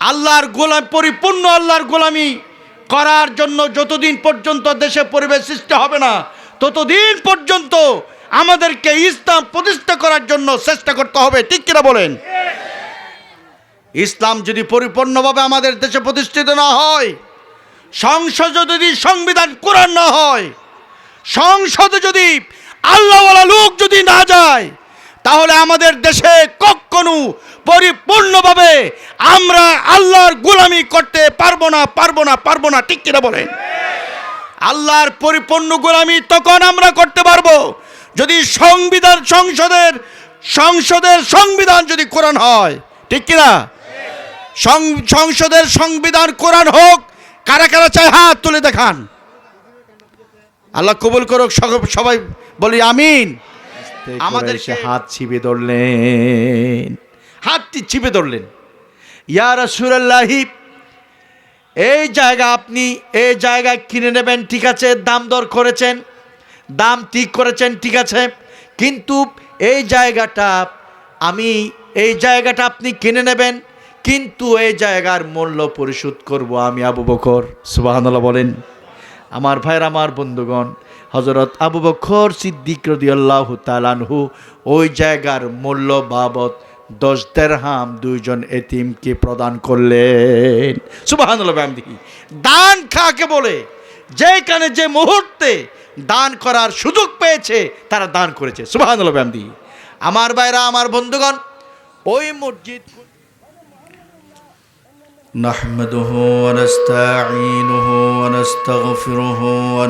আল্লাহর গোলাম, পরিপূর্ণ আল্লাহর গোলামি করার জন্য যতদিন পর্যন্ত দেশে পরিবেশ সৃষ্টি হবে না, ততদিন পর্যন্ত আমাদেরকে ইসলাম প্রতিষ্ঠা করার জন্য চেষ্টা করতে হবে। ঠিক কিনা বলেন? ইসলাম যদি পরিপূর্ণভাবে আমাদের দেশে প্রতিষ্ঠিত না হয়, সংসদে যদি সংবিধান কোরআন না হয়, সংসদে যদি আল্লাহওয়ালা লোক যদি না যায়, তাহলে আমাদের দেশে কখনো পরিপূর্ণভাবে আমরা আল্লাহর গোলামি করতে পারবো না। ঠিক কিনা বলেন? আল্লাহর পরিপূর্ণ গোলামি তখন আমরা করতে পারবো যদি সংসদের সংবিধান যদি কোরআন হয়। ঠিক কিনা? সংসদের সংবিধান কোরআন হোক। কারা কারা চায় হাত তুলে দেখান। আল্লাহ কবুল করুক। সবাই বলি আমিন। আমাদের হাত চিপে ধরলেন, হাতটি চিপে ধরলেন। ইয়া রাসূলুল্লাহ, এই জায়গা আপনি এই জায়গা কিনে নেবেন, ঠিক আছে, দাম দর করেছেন, দাম ঠিক করেছেন, ঠিক আছে, কিন্তু এই জায়গাটা আপনি কিনে নেবেন, কিন্তু এই জায়গার মূল্য পরিশোধ করব আমি আবু বকর। সুবহানাল্লাহ বলেন। আমার ভাইয়ের, আমার বন্ধুগণ, হযরত আবু বকর সিদ্দিক রাদিয়াল্লাহু তাআলা আনহু ওই জায়গার মূল্য বাবদ 10 দিরহাম দুইজন এতিমকে প্রদান করলেন। সুবহানাল্লাহ। দান কাকে বলে? যেখানে যে মুহূর্তে দান করার সুযোগ পেয়েছে তারা দান করেছে। সুবহানাল্লাহ। আমার ভাইরা, আমার বন্ধুগণ, ওই মসজিদ নাহমাদুহু ওয়া নাস্তাঈনুহু ওয়া নাস্তাগফিরুহু ওয়া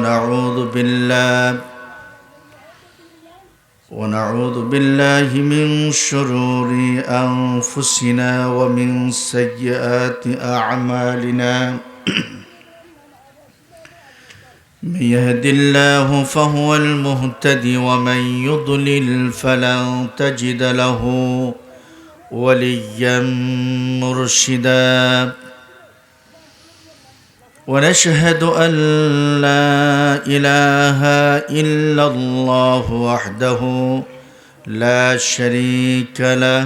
নাউযু বিল্লাহি মিন শুরুরি আনফুসিনা ওয়া মিন সাইয়্যাতি আ'মালিনা। من يهد الله فهو المهتدي ومن يضلل فلن تجد له وليا مرشدا. ونشهد أن لا إله إلا الله وحده لا شريك له.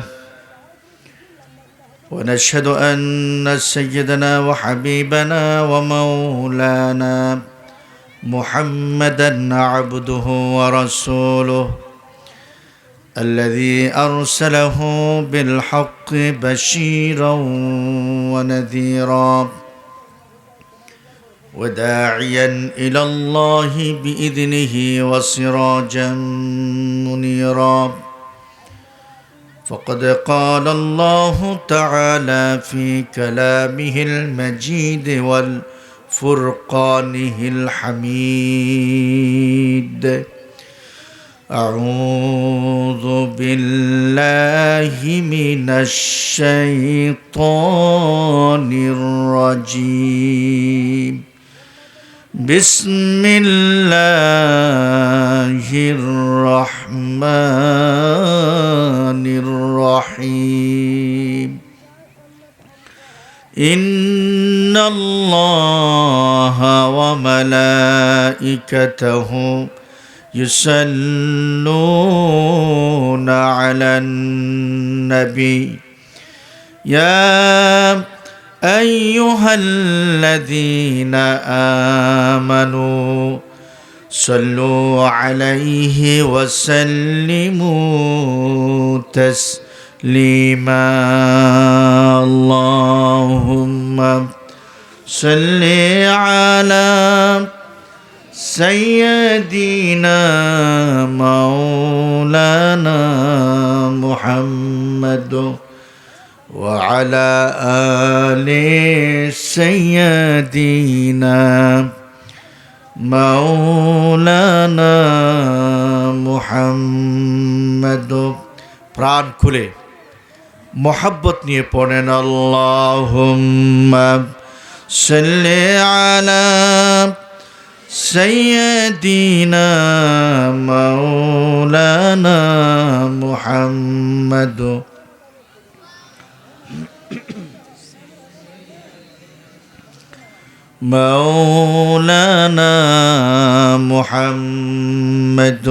ونشهد أن سيدنا وحبيبنا ومولانا محمدا عبده ورسوله الذي أرسله بالحق بشيرا ونذيرا وداعيا إلى الله بإذنه وسراجا منيرا. فقد قال الله تعالى في كلامه المجيد والفرقانه الحميد: أعوذ بالله من الشيطان الرجيم. بسم الله الرحمن الرحيم. إن الله وملائكته يصلون على النبي يا أيها الذين آمنوا صلوا عليه وسلموا تسليما. اللهم صل على سيدنا مولانا محمد وعلى آل سيدنا مولانا محمد. প্রাণ খুলে মোহাব্বত নিয়ে পড়েন আল্লাহুম্মা সাল্লি আলা سيدنا مولانا محمد مولانا محمد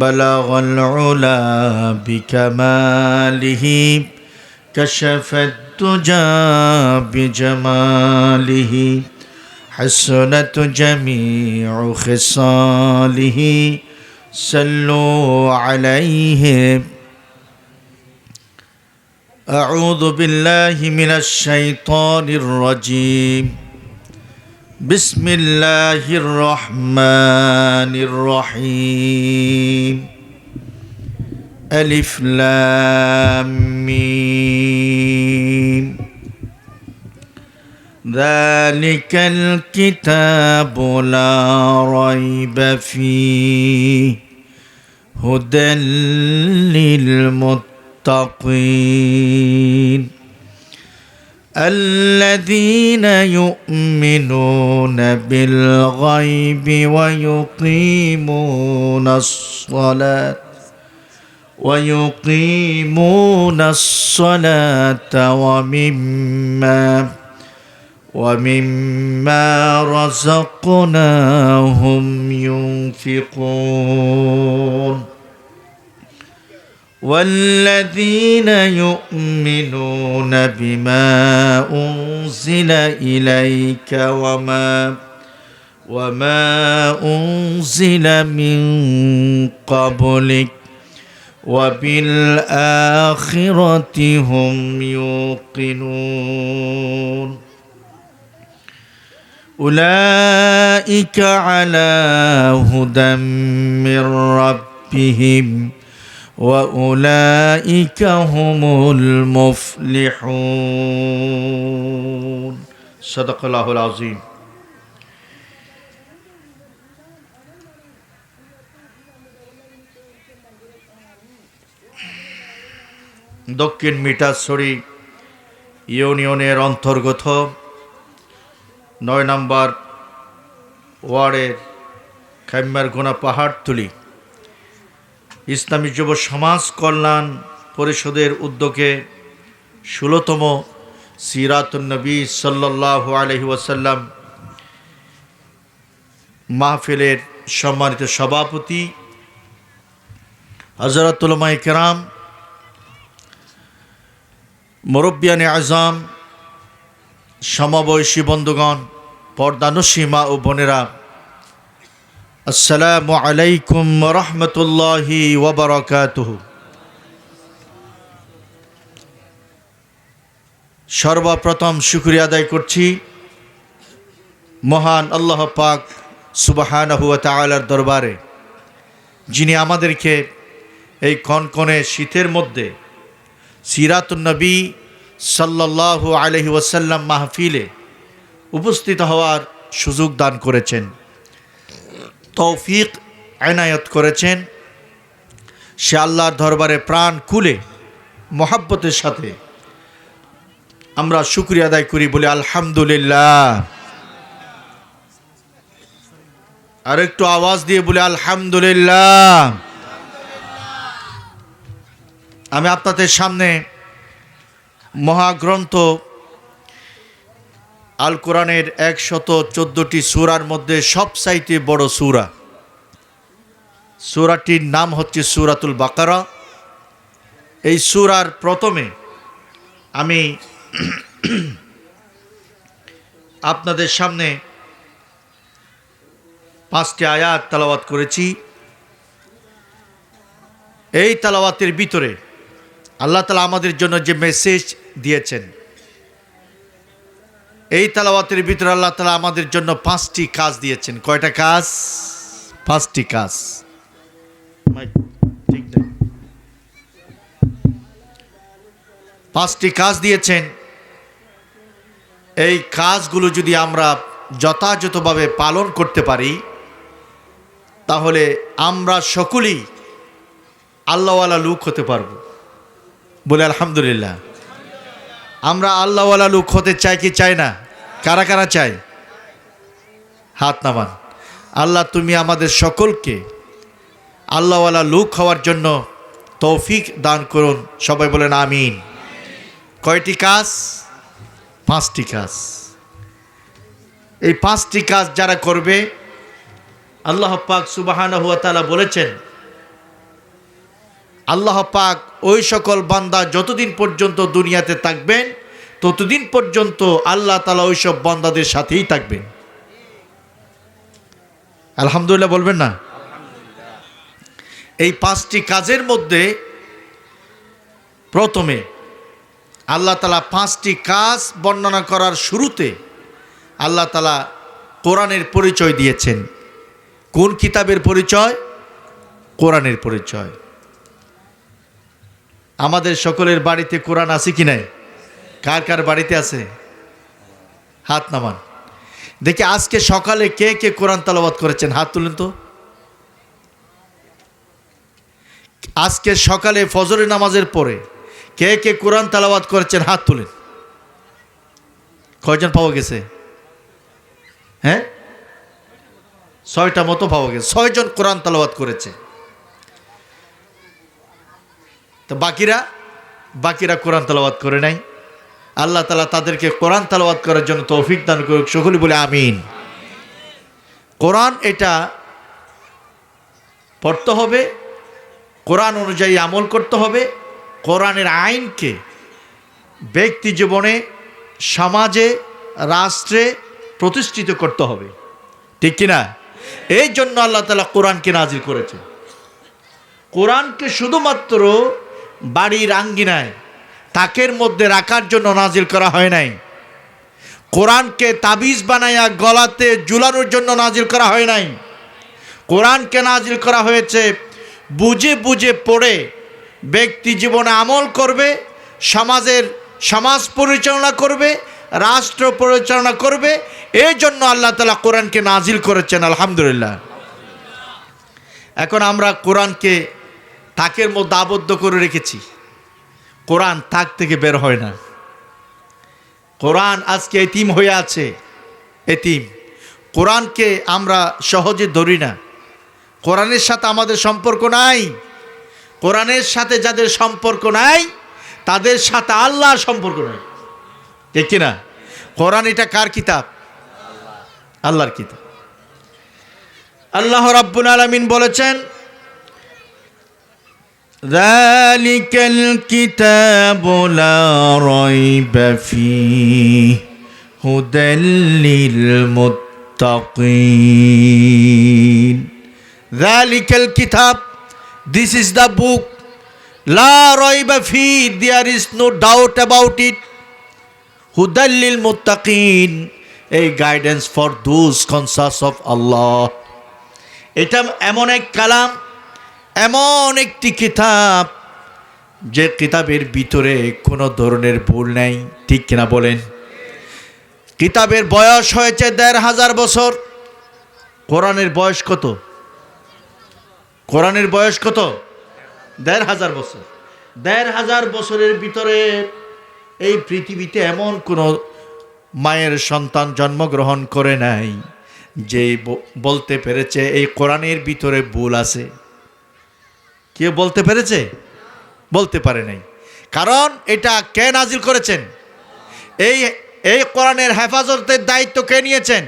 بلغ العلا بكماله كشف الدجى بجماله حسنت جميع خصاله صلوا عليه أعوذ بالله من الشيطان الرجيم بسم الله الرحمن الرحيم ألف لام ميم ذلك الكتاب لا ريب فيه هدى للمتقين الذين يؤمنون بالغيب ويقيمون الصلاة ومما رزقناهم ينفقون والذين يؤمنون بما أنزل إليك وما أنزل من قبلك وبالآخرة هم يوقنون أولئك على هدى من ربهم وأولئك هم المفلحون صدق الله العظيم দক্ষিণ মিঠাছড়ি ইউনিয়নের অন্তর্গত 9 নম্বর ওয়ার্ডের খাইম্যারগোনা পাহাড়তলি ইসলামী যুব সমাজ কল্যাণ পরিষদের উদ্যোগে 16তম সিরাতুন নবী সাল্লাল্লাহু আলাইহি ওয়াসাল্লাম মাহফিলের সম্মানিত সভাপতি হযরত উলামায়ে কেরাম, মুরব্বিয়ানে আজম, সমবয়সী বন্ধুগণ, পর্দানুশী মা ও বোনেরা, আসসালামু আলাইকুম ওয়া রাহমাতুল্লাহি ওয়া বারাকাতুহু। সর্বপ্রথম শুকরিয়া আদায় করছি মহান আল্লাহ পাক সুবহানাহু ওয়া তাআলার দরবারে, যিনি আমাদেরকে এই কনকনে শীতের মধ্যে সিরাতুন নবী সাল্লাল্লাহু আলাইহি ওয়াসাল্লাম মাহফিলে উপস্থিত হওয়ার সুযোগ দান করেছেন, তৌফিক এনায়েত করেছেন। সে আল্লাহর দরবারে প্রাণ খুলে মহাব্বতের সাথে আমরা শুকরিয়া আদায় করি, বলি আলহামদুলিল্লাহ। আর একটু আওয়াজ দিয়ে বলি আলহামদুলিল্লাহ। আমি আপনাদের সামনে মহাগ্রন্থ আল কোরআনের 114টি সূরার মধ্যে সবচাইতে বড় সূরা, সূরাটির নাম হচ্ছে সূরাতুল বাকারা। এই সূরার প্রথমে আমি আপনাদের সামনে 5টি আয়াত তেলাওয়াত করেছি। এই তেলাওয়াতের ভিতরে আল্লাহ তাআলা আমাদের জন্য যে মেসেজ দিয়েছেন, এই তেলাওয়াতের ভিতরে আল্লাহ তাআলা আমাদের জন্য 5টি কাজ দিয়েছেন। কয়টা কাজ? 5টি কাজ। ঠিক না? 5টি কাজ দিয়েছেন। এই কাজগুলো যদি আমরা যথাযথভাবে পালন করতে পারি, তাহলে আমরা সকলেই আল্লাহওয়ালা লোক হতে পারবো। বলে আলহামদুলিল্লাহ। আমরা আল্লাহওয়ালা লোক হতে চাই কি চাই না? কারা কারা চাই? হাত নামান। আল্লাহ তুমি আমাদের সকলকে আল্লাহওয়ালা লোক হওয়ার জন্য তৌফিক দান করুন। সবাই বলেন আমিন। কয়টি কাজ? 5টি কাজ। এই 5টি কাজ যারা করবে, আল্লাহ পাক সুবহানাহু ওয়া তাআলা বলেছেন, আল্লাহ পাক ওই সকল বান্দা যতদিন পর্যন্ত দুনিয়াতে থাকবেন ততদিন পর্যন্ত আল্লাহ তাআলা ওইসব বান্দাদের সাথেই থাকবেন। আলহামদুলিল্লাহ বলবেন না? এই 5টি কাজের মধ্যে প্রথমে আল্লাহ তাআলা 5টি কাজ বর্ণনা করার শুরুতে আল্লাহ তাআলা কোরআনের পরিচয় দিয়েছেন। কোন কিতাবের পরিচয়? কোরআনের পরিচয়। আমাদের সকলের বাড়িতে কোরআন আছে কি নাই? কার কার বাড়িতে আছে? হাত নামান দেখি। আজকে সকালে কে কে কোরআন তেলাওয়াত করেছেন? হাত তুলেন তো। আজকে সকালে ফজরের নামাজের পরে কে কে কোরআন তেলাওয়াত করেছেন? হাত তুলেন। কয়জন পাওয়া গেছে? হ্যাঁ, 6টা মতো পাওয়া গেছে। 6 জন কোরআন তেলাওয়াত করেছে। তো বাকিরা কোরআন তেলাওয়াত করে নাই। আল্লাহ তাআলা তাদেরকে কোরআন তেলাওয়াত করার জন্য তৌফিক দান করুক। সকলে বলে আমিন। কোরআন এটা পড়তে হবে, কোরআন অনুযায়ী আমল করতে হবে, কোরআনের আইনকে ব্যক্তি জীবনে, সমাজে, রাষ্ট্রে প্রতিষ্ঠিত করতে হবে, ঠিক কিনা? এই জন্য আল্লাহ তাআলা কোরআনকে নাজিল করেছেন। কোরআনকে শুধুমাত্র বাড়ির আঙ্গিনায় তাকের মধ্যে রাখার জন্য নাজিল করা হয় নাই। কোরআনকে তাবিজ বানায়া গলাতে ঝুলানোর জন্য নাজিল করা হয় নাই। কোরআনকে নাজিল করা হয়েছে বুঝে বুঝে পড়ে ব্যক্তি জীবনে আমল করবে, সমাজ পরিচালনা করবে, রাষ্ট্র পরিচালনা করবে। এই জন্য আল্লাহ তাআলা কোরআনকে নাজিল করেছেন। আলহামদুলিল্লাহ। এখন আমরা কোরআনকে তাকের মধ্যে আবদ্ধ করে রেখেছি। কোরআন তাক থেকে বের হয় না। কোরআন আজকে এতিম হয়ে আছে, এতিম। কোরআনকে আমরা সহজে ধরি না। কোরআনের সাথে আমাদের সম্পর্ক নাই। কোরআনের সাথে যাদের সম্পর্ক নাই তাদের সাথে আল্লাহর সম্পর্ক নাই, ঠিক কিনা? কোরআন এটা কার কিতাব? আল্লাহর কিতাব। আল্লাহ রাব্বুল আলামিন বলেছেন, যালিকাল কিতাবু লা রাইবা ফীহি হুদাল লিল মুত্তাকিন। যালিকাল কিতাব, this is the book, লা রাইবা ফীহি, there is no doubt about it, হুদাল লিল মুত্তাকিন, a guidance for those conscious of Allah। এটা এমন এক কালাম, এমন একটি কিতাব যে কিতাবের ভিতরে কোনো ধরনের ভুল নাই, ঠিক কিনা বলেন? কিতাবের বয়স হয়েছে ১৫০০ বছর। কোরআনের বয়স কত? কোরআনের বয়স কত? ১৫০০ বছর। ১৫০০ বছরের ভিতরে এই পৃথিবীতে এমন কোনো মায়ের সন্তান জন্মগ্রহণ করে নাই যে বলতে পেরেছে এই কোরআনের ভিতরে ভুল আছে। কেউ বলতে পেরেছে? বলতে পারে নাই। কারণ এটা কে নাজিল করেছেন? এই কোরআনের হেফাজতের দায়িত্ব কে নিয়েছেন?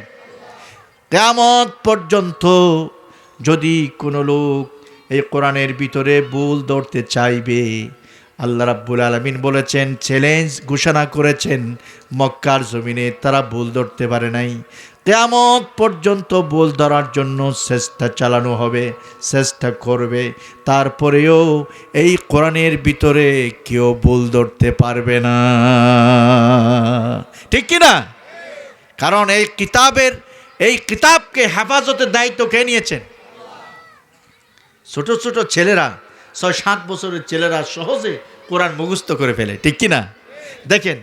কিয়ামত পর্যন্ত যদি কোনো লোক এই কোরআনের ভিতরে ভুল ধরতে চাইবে, আল্লাহ রাব্বুল আলামিন বলেছেন, চ্যালেঞ্জ ঘোষণা করেছেন মক্কার জমিনে তারা ভুল ধরতে পারে নাই। কিয়ামত পর্যন্ত ভুল ধরার জন্য চেষ্টা চালানো হবে, চেষ্টা করবে। তারপরেও এই কোরআনের ভিতরে কেউ ভুল ধরতে পারবে না, ঠিক কি না? কারণ এই কিতাবকে হেফাজতের দায়িত্ব কে নিয়েছেন? ছোট ছোট ছেলেরা, ৬-৭ বছরের ছেলেরা সহজে কোরআন মুখস্থ করে ফেলে, ঠিক কি না? দেখেন,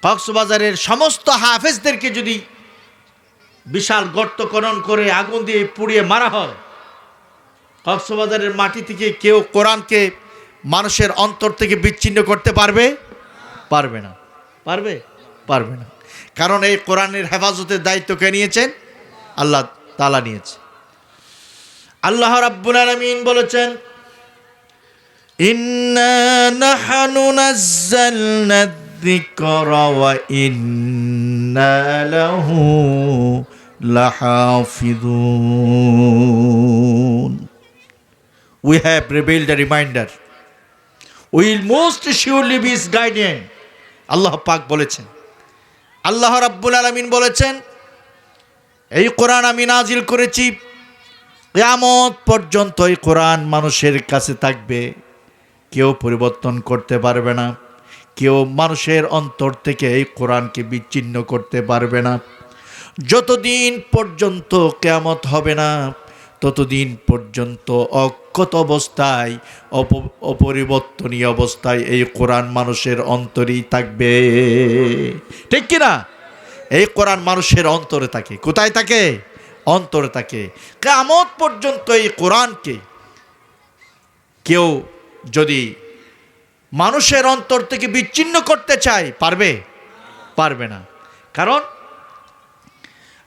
কক্সবাজারের সমস্ত হাফেজদেরকে যদি বিশাল গর্ত খনন করে আগুন দিয়ে পুড়িয়ে মারা হয়, কক্সবাজারের মাটি থেকে কেউ কোরআনকে মানুষের অন্তর থেকে বিচ্ছিন্ন করতে পারবে? পারবে না। পারবে না। কারণ এই কোরআনের হেফাজতের দায়িত্ব কে নিয়েছেন? আল্লাহ তাআলা নিয়েছে। আল্লাহ রাব্বুল আলামিন বলেছেন, ইন্না নাহনু নাযালনা যিকরা ওয়া ইন্না লাহু লাহাফিযুন। We have revealed a reminder. We will most surely be his guardian আল্লাহ পাক বলেছেন, আল্লাহ রাব্বুল আলামিন বলেছেন, এই কোরআন আমি নাজিল করেছি, কিয়ামত পর্যন্ত এই কোরআন মানুষের কাছে থাকবে, কেউ পরিবর্তন করতে পারবে না, কেউ মানুষের অন্তর থেকে এই কোরআনকে বিচ্ছিন্ন করতে পারবে না। যতদিন পর্যন্ত কিয়ামত হবে না ততদিন পর্যন্ত অক্ষত অবস্থায়, অপরিবর্তনীয় অবস্থায় এই কোরআন মানুষের অন্তরেই থাকবে। ঠিক কিনা? এই কোরআন মানুষের অন্তরে থাকে। কোথায় থাকে? অন্তরে থাকে। কিয়ামত পর্যন্ত এই কোরআনকে কেউ যদি মানুষের অন্তর থেকে বিচ্ছিন্ন করতে চায়, পারবে? পারবে না। কারণ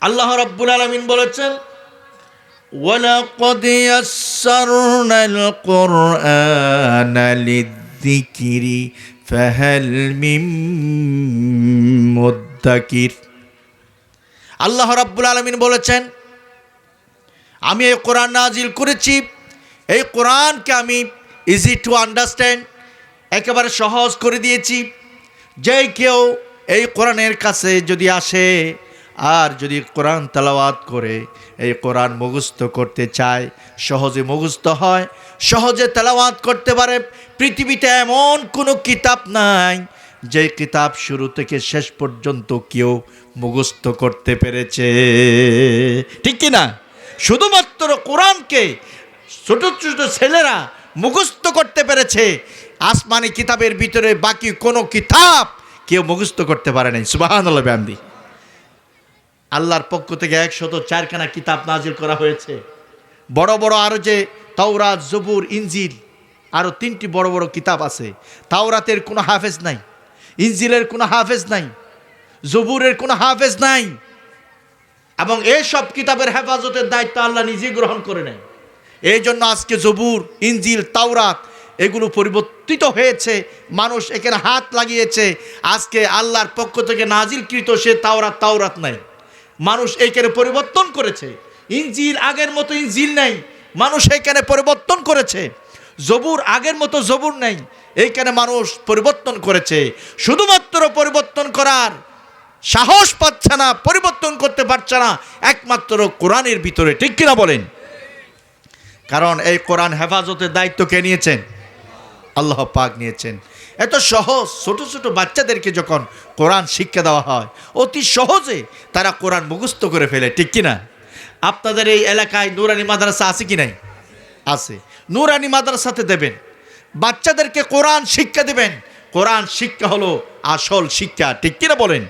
আল্লাহ রাব্বুল আলামিন বলেছেন, ওয়ালাকাদ ইয়াসসারনাল কুরআনা লিযিকরি ফাহাল মিন মুদ্দাকির। আল্লাহ রাব্বুল আলামিন বলেছেন, আমি এই কোরআন নাজিল করেছি, এই কোরআনকে আমি ইজি টু আন্ডারস্ট্যান্ড, একেবারে সহজ করে দিয়েছি। যে কেউ এই কোরআনের কাছে যদি আসে আর যদি কোরআন তেলাওয়াত করে এই কোরআন মুখস্থ করতে চায়, সহজে মুখস্থ হয়, সহজে তেলাওয়াত করতে পারে। পৃথিবীতে এমন কোনো কিতাব নাই যে কিতাব শুরু থেকে শেষ পর্যন্ত কেউ মুখস্থ করতে পেরেছে। ঠিক কি না? শুধুমাত্র কোরআনকে ছোট ছোট ছেলেরা মুখস্থ করতে পেরেছে। আসমানি কিতাবের ভিতরে বাকি কোনো কিতাব কেউ মুখস্থ করতে পারে নাই। সুবহানাল্লাহ বিহামদি। আল্লাহর পক্ষ থেকে 104খানা কিতাব নাজিল করা হয়েছে। বড় বড় আরও যে তাওরাত, জবুর, ইনজিল, আরও 3টি বড় বড় কিতাব আছে। তাওরাতের কোনো হাফেজ নাই, ইনজিলের কোনো হাফেজ নাই, জবুরের কোনো হাফেজ নাই। এবং এইসব কিতাবের হেফাজতের দায়িত্ব আল্লাহ নিজেই গ্রহণ করে নেয়। এই জন্য আজকে জবুর, ইনজিল, তাওরাত এগুলো পরিবর্তিত হয়েছে, মানুষ এখানে হাত লাগিয়েছে। আজকে আল্লাহর পক্ষ থেকে নাজিলকৃত সে তাওরাত নাই, মানুষ এইখানে পরিবর্তন করেছে। ইনজিল আগের মতো ইনজিল নাই, মানুষ এইখানে পরিবর্তন করেছে। জবুর আগের মতো জবুর নাই, এইখানে মানুষ পরিবর্তন করেছে। শুধুমাত্র পরিবর্তন করার সাহস পাচ্ছে না, পরিবর্তন করতে পারছে না একমাত্র কোরআনের ভিতরে। ঠিক কিনা বলেন? কারণ এই কোরআন হেফাজতের দায়িত্ব কে নিয়েছেন? আল্লাহ পাক নিয়েছেন। এত সহজ, ছোট ছোট বাচ্চাদেরকে যখন কোরআন শিক্ষা দেওয়া হয়, অতি সহজে তারা কোরআন মুখস্থ করে ফেলে। ঠিক কিনা? আপনাদের এই এলাকায় নুরানি মাদ্রাসা আছে কি নাই? আছে। নুরানি মাদ্রাসাতে দেবেন, বাচ্চাদেরকে কোরআন শিক্ষা দেবেন। কোরআন শিক্ষা হলো আসল শিক্ষা। ঠিক কিনা বলেন?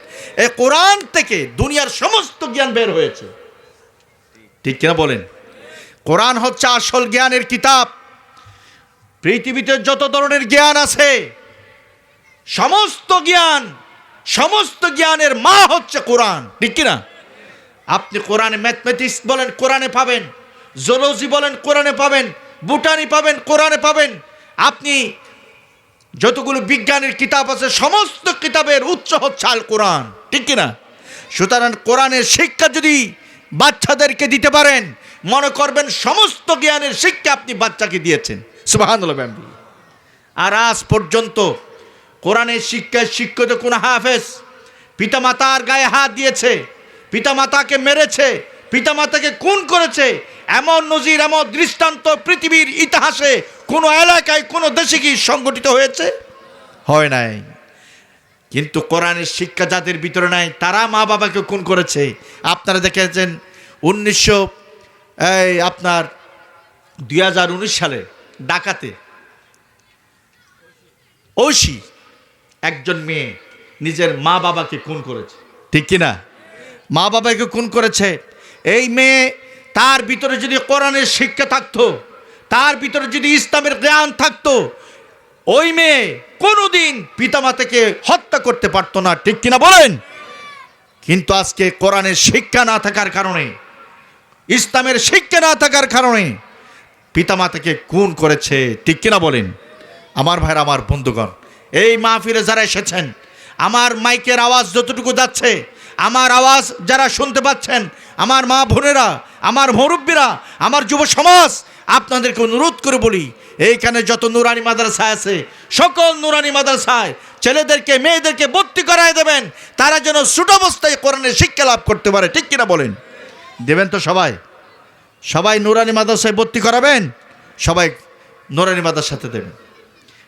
এই কোরআন থেকে দুনিয়ার সমস্ত জ্ঞান বের হয়েছে। ঠিক কিনা বলেন? কোরআন হচ্ছে আসল জ্ঞানের কিতাব। পৃথিবীতে যত ধরনের জ্ঞান আছে, সমস্ত জ্ঞানের মা হচ্ছে কোরআন। ঠিক কিনা? আপনি কোরআনে ম্যাথমেটিক্স বলেন, কোরআনে পাবেন। জুলজি বলেন, কোরআনে পাবেন। বুটানি পাবেন, কোরআনে পাবেন। আপনি যতগুলো বিজ্ঞানের কিতাব আছে, সমস্ত কিতাবের উৎস হচ্ছে আল কোরআন। ঠিক কিনা? সুতরাং কোরআনের শিক্ষা যদি বাচ্চাদেরকে দিতে পারেন, মনে করবেন সমস্ত জ্ঞানের শিক্ষা আপনি বাচ্চাকে দিয়েছেন। সুবহানাল্লাহ। আর আজ পর্যন্ত কোরআনের শিক্ষায় শিক্ষিত কোন হাফেজ পিতামাতার গায়ে হাত দিয়েছে, পিতামাতাকে মেরেছে, পিতামাতাকে খুন করেছে, এমন নজির, এমন দৃষ্টান্ত পৃথিবীর ইতিহাসে কোনো এলাকায়, কোনো দেশে কি সংগঠিত হয়েছে? হয় নাই। কিন্তু কোরআনের শিক্ষা যাদের ভিতরে নাই, তারা মা বাবাকে খুন করেছে। আপনারা দেখেছেন 2019 সালে ঢাকাতে ঐশী একজন মেয়ে নিজের মা বাবাকে খুন করেছে। ঠিক কিনা? মা বাবাকে খুন করেছে। এই মেয়ে, তার ভিতরে যদি কোরআনের শিক্ষা থাকতো, তার ভিতরে যদি ইসলামের জ্ঞান থাকতো, ওই মেয়ে কোনোদিন পিতামাতাকে হত্যা করতে পারতো না। ঠিক কিনা বলেন? কিন্তু আজকে কোরআনের শিক্ষা না থাকার কারণে, ইসলামের শিক্ষা না থাকার কারণে পিতামাতাকে খুন করেছে। ঠিক কিনা বলেন? আমার ভাইরা, আমার বন্ধুগণ, এই মাহফিলে যারা এসেছেন, আমার মাইকের আওয়াজ যতটুকু যাচ্ছে, আমার আওয়াজ যারা শুনতে পাচ্ছেন, আমার মা বোনেরা, আমার মুরব্বীরা, আমার যুব সমাজ, আপনাদেরকে অনুরোধ করে বলি, এইখানে যত নুরানি মাদ্রাসা আছে, সকল নুরানি মাদ্রাসায় ছেলেদেরকে মেয়েদেরকে ভর্তি করায় দেবেন, তারা যেন ছোট অবস্থায় কোরআনের শিক্ষা লাভ করতে পারে। ঠিক কিনা বলেন? দেবেন তো সবাই? সবাই নুরানি মাদ্রাসায় ভর্তি করাবেন, সবাই নুরানি মাদ্রাসাতে দেবেন।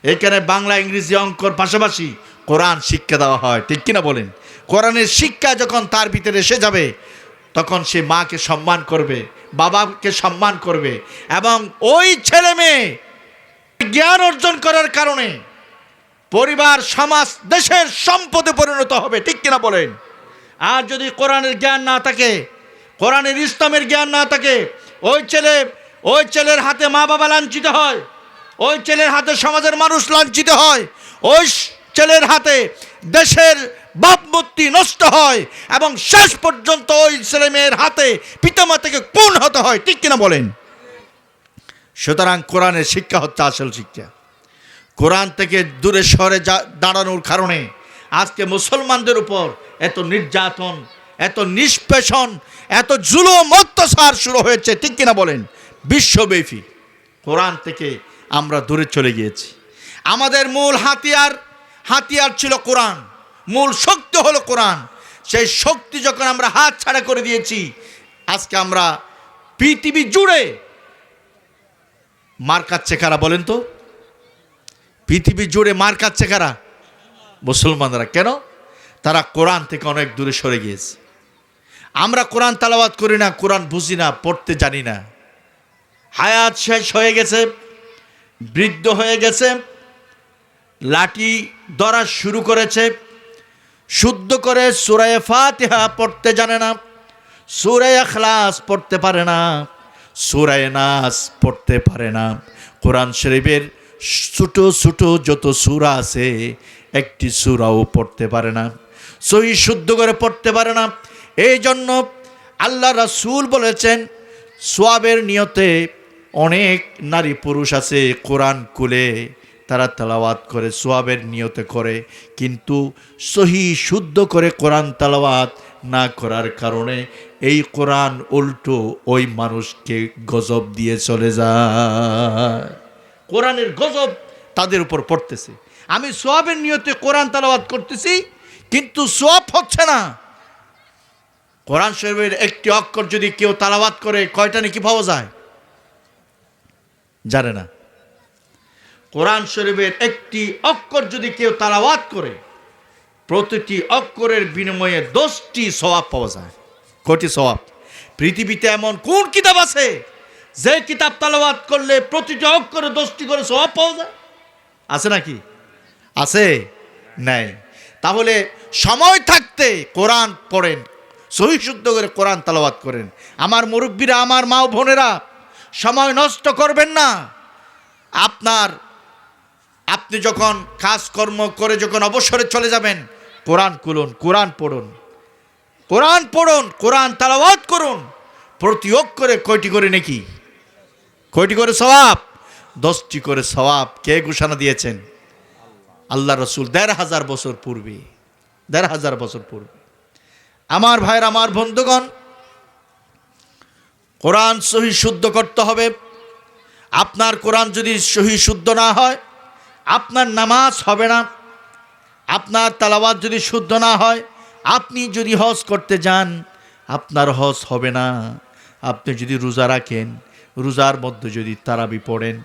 এইখানে বাংলা, ইংরেজি, অঙ্কর পাশাপাশি কোরআন শিক্ষা দেওয়া হয়। ঠিক কিনা বলেন? কোরআনের শিক্ষা যখন তার ভিতরে এসে যাবে, তখন সে মাকে সম্মান করবে, বাবাকে সম্মান করবে, এবং ওই ছেলে মেয়ে জ্ঞান অর্জন করার কারণে পরিবার, সমাজ, দেশের সম্পদে পরিণত হবে। ঠিক কিনা বলেন? আর যদি কোরআনের জ্ঞান না থাকে, কোরআনের ইসলামের জ্ঞান না থাকে, ওই ছেলের হাতে মা বাবা লাঞ্ছিত হয়, ওই ছেলের হাতে সমাজের মানুষ লাঞ্ছিত হয়, ওই ছেলের হাতে দেশের ভাবমূর্তি নষ্ট হয়, এবং শেষ পর্যন্ত ওই ছেলে মেয়ের হাতে পিতামাতাকে খুন হতে হয়। ঠিক কিনা বলেন? সুতরাং কোরআনের শিক্ষা হচ্ছে আসল শিক্ষা। কোরআন থেকে দূরে সরে দাঁড়ানোর কারণে আজকে মুসলমানদের উপর এত নির্যাতন, এত নিষ্পেষণ, এত জুলুম অত্যাচার শুরু হয়েছে। ঠিক কিনা বলেন? বিশ্বব্যাপী কোরআন থেকে আমরা দূরে চলে গিয়েছি। আমাদের মূল হাতিয়ার ছিল কোরআন, মূল শক্তি হলো কোরআন। সেই শক্তি যখন আমরা হাত ছাড়া করে দিয়েছি, আজকে আমরা পৃথিবী জুড়ে মার খাচ্ছে কারা বলেন তো? পৃথিবী জুড়ে মার খাচ্ছে কারা? মুসলমানরা। কেন? তারা কোরআন থেকে অনেক দূরে সরে গিয়েছে। আমরা কোরআন তেলাওয়াত করি না, কোরআন বুঝি না, পড়তে জানি না। হায়াত শেষ হয়ে গেছে, বৃদ্ধ হয়ে গেছে, লাঠি ধরা শুরু করেছে, শুদ্ধ করে সূরা ফাতিহা পড়তে জানে না, সূরা ইখলাস পড়তে পারে না, সূরা নাস পড়তে পারে না। কোরআন শরীফের ছোট ছোট যত সূরা আছে, একটি সূরাও পড়তে পারে না, সহি শুদ্ধ করে পড়তে পারে না। এই জন্য আল্লাহ রাসূল বলেছেন, সওয়াবের নিয়তে অনেক নারী পুরুষ আছে কোরআন খুলে তারা তেলাওয়াত করে, সওয়াবের নিয়তে করে, কিন্তু সহি শুদ্ধ করে কোরআন তেলাওয়াত না করার কারণে এই কোরআন উল্টো ওই মানুষকে গজব দিয়ে চলে যায়। কোরআনের গজব তাদের উপর পড়তেছে। আমি সওয়াবের নিয়তে কোরআন তেলাওয়াত করতেছি, কিন্তু সওয়াব হচ্ছে না। কোরআন শরীফের একটি অক্ষর যদি কেউ তেলাওয়াত করে, কয়টা নেকি পাওয়া যায় জানে না। কোরআন শরীফের একটি অক্ষর যদি কেউ তেলাওয়াত করে, প্রতিটি অক্ষরের বিনিময়ে 10টি সওয়াব পাওয়া যায়। কয়টি সওয়াব? পৃথিবীতে এমন কোন কিতাব আছে যে কিতাব তেলাওয়াত করলে প্রতিটি অক্ষরে 10টি করে সওয়াব পাওয়া যায়? আছে নাকি? আছে? নাই। তাহলে সময় থাকতে কোরআন পড়েন, সহি শুদ্ধ করে কোরআন তেলাওয়াত করেন। আমার মুরব্বীরা, আমার মা ও বোনেরা, সময় নষ্ট করবেন না। আপনি যখন কাজকর্ম করে যখন অবসরে চলে যাবেন, কোরআন খুলুন, কোরআন পড়ুন, কোরআন পড়ুন, কোরআন তেলাওয়াত করুন। প্রতি অক্ষরে কয়টি করে নেকি? কয়টি করে সওয়াব? 10টি করে সওয়াব। কে ঘোষণা দিয়েছেন? আল্লাহ রসুল 1500 বছর পূর্বে। 1500 বছর পূর্বে। আমার ভাইয়ের, আমার বন্ধুগণ, কোরআন সহি শুদ্ধ করতে হবে। আপনার কোরআন যদি সহি শুদ্ধ না হয়, আপনার নামাজ হবে না। আপনার তেলাওয়াত যদি শুদ্ধ না হয়, আপনি যদি হজ করতে যান, আপনার হজ হবে না। আপনি যদি রোজা রাখেন, রোজার মধ্যে যদি তারাবি পড়েন,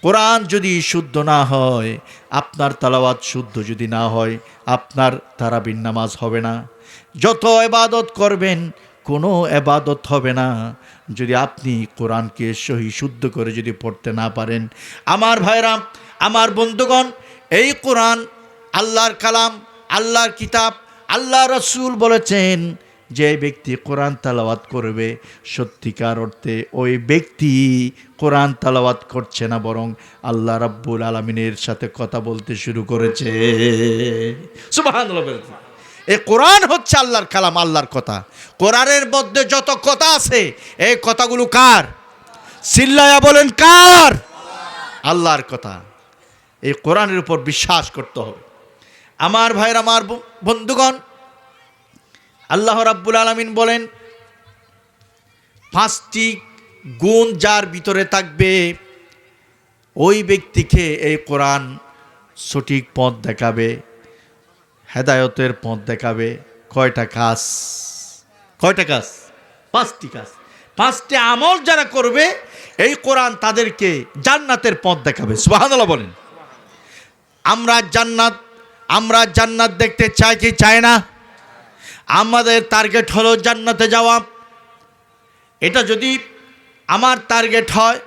কোরআন যদি শুদ্ধ না হয়, আপনার তেলাওয়াত শুদ্ধ যদি না হয়, আপনার তারাবির নামাজ হবে না। যত ইবাদত করবেন, কোনো ইবাদত হবে না যদি আপনি কোরআনকে সহি শুদ্ধ করে যদি পড়তে না পারেন। আমার ভাইরা, আমার বন্ধুগণ, এই কোরআন আল্লাহর কালাম, আল্লাহর কিতাব। আল্লাহ রাসূল বলেছেন, যে ব্যক্তি কোরআন তেলাওয়াত করবে, সত্যিকার অর্থে ওই ব্যক্তি কোরআন তেলাওয়াত করছে না, বরং আল্লাহ রাব্বুল আলামিনের সাথে কথা বলতে শুরু করেছে। সুবহানাল্লাহ। এই কোরআন হচ্ছে আল্লাহর কালাম, আল্লাহর কথা। কোরআনের মধ্যে যত কথা আছে, এই কথাগুলো কার? চিল্লায়া বলেন, কার? আল্লাহর কথা। এই কোরআনের উপর বিশ্বাস করতে হবে। আমার ভাইয়ের, আমার বন্ধুগণ, আল্লাহ রাব্বুল আলামিন বলেন, 5টি গুণ যার ভিতরে থাকবে ওই ব্যক্তিকে এই কোরআন সঠিক পথ দেখাবে, হেদায়তের পথ দেখাবে। কয়টা কাজ? কয়টা কাজ? 5টি কাজ। 5টি আমল যারা করবে এই কোরআন তাদেরকে জান্নাতের পথ দেখাবে। সুবহানাল্লাহ বলেন। আমরা জান্নাত দেখতে চাই কি চাই না? আমাদের টার্গেট হলো জান্নাতে যাওয়া। এটা যদি আমার টার্গেট হয়,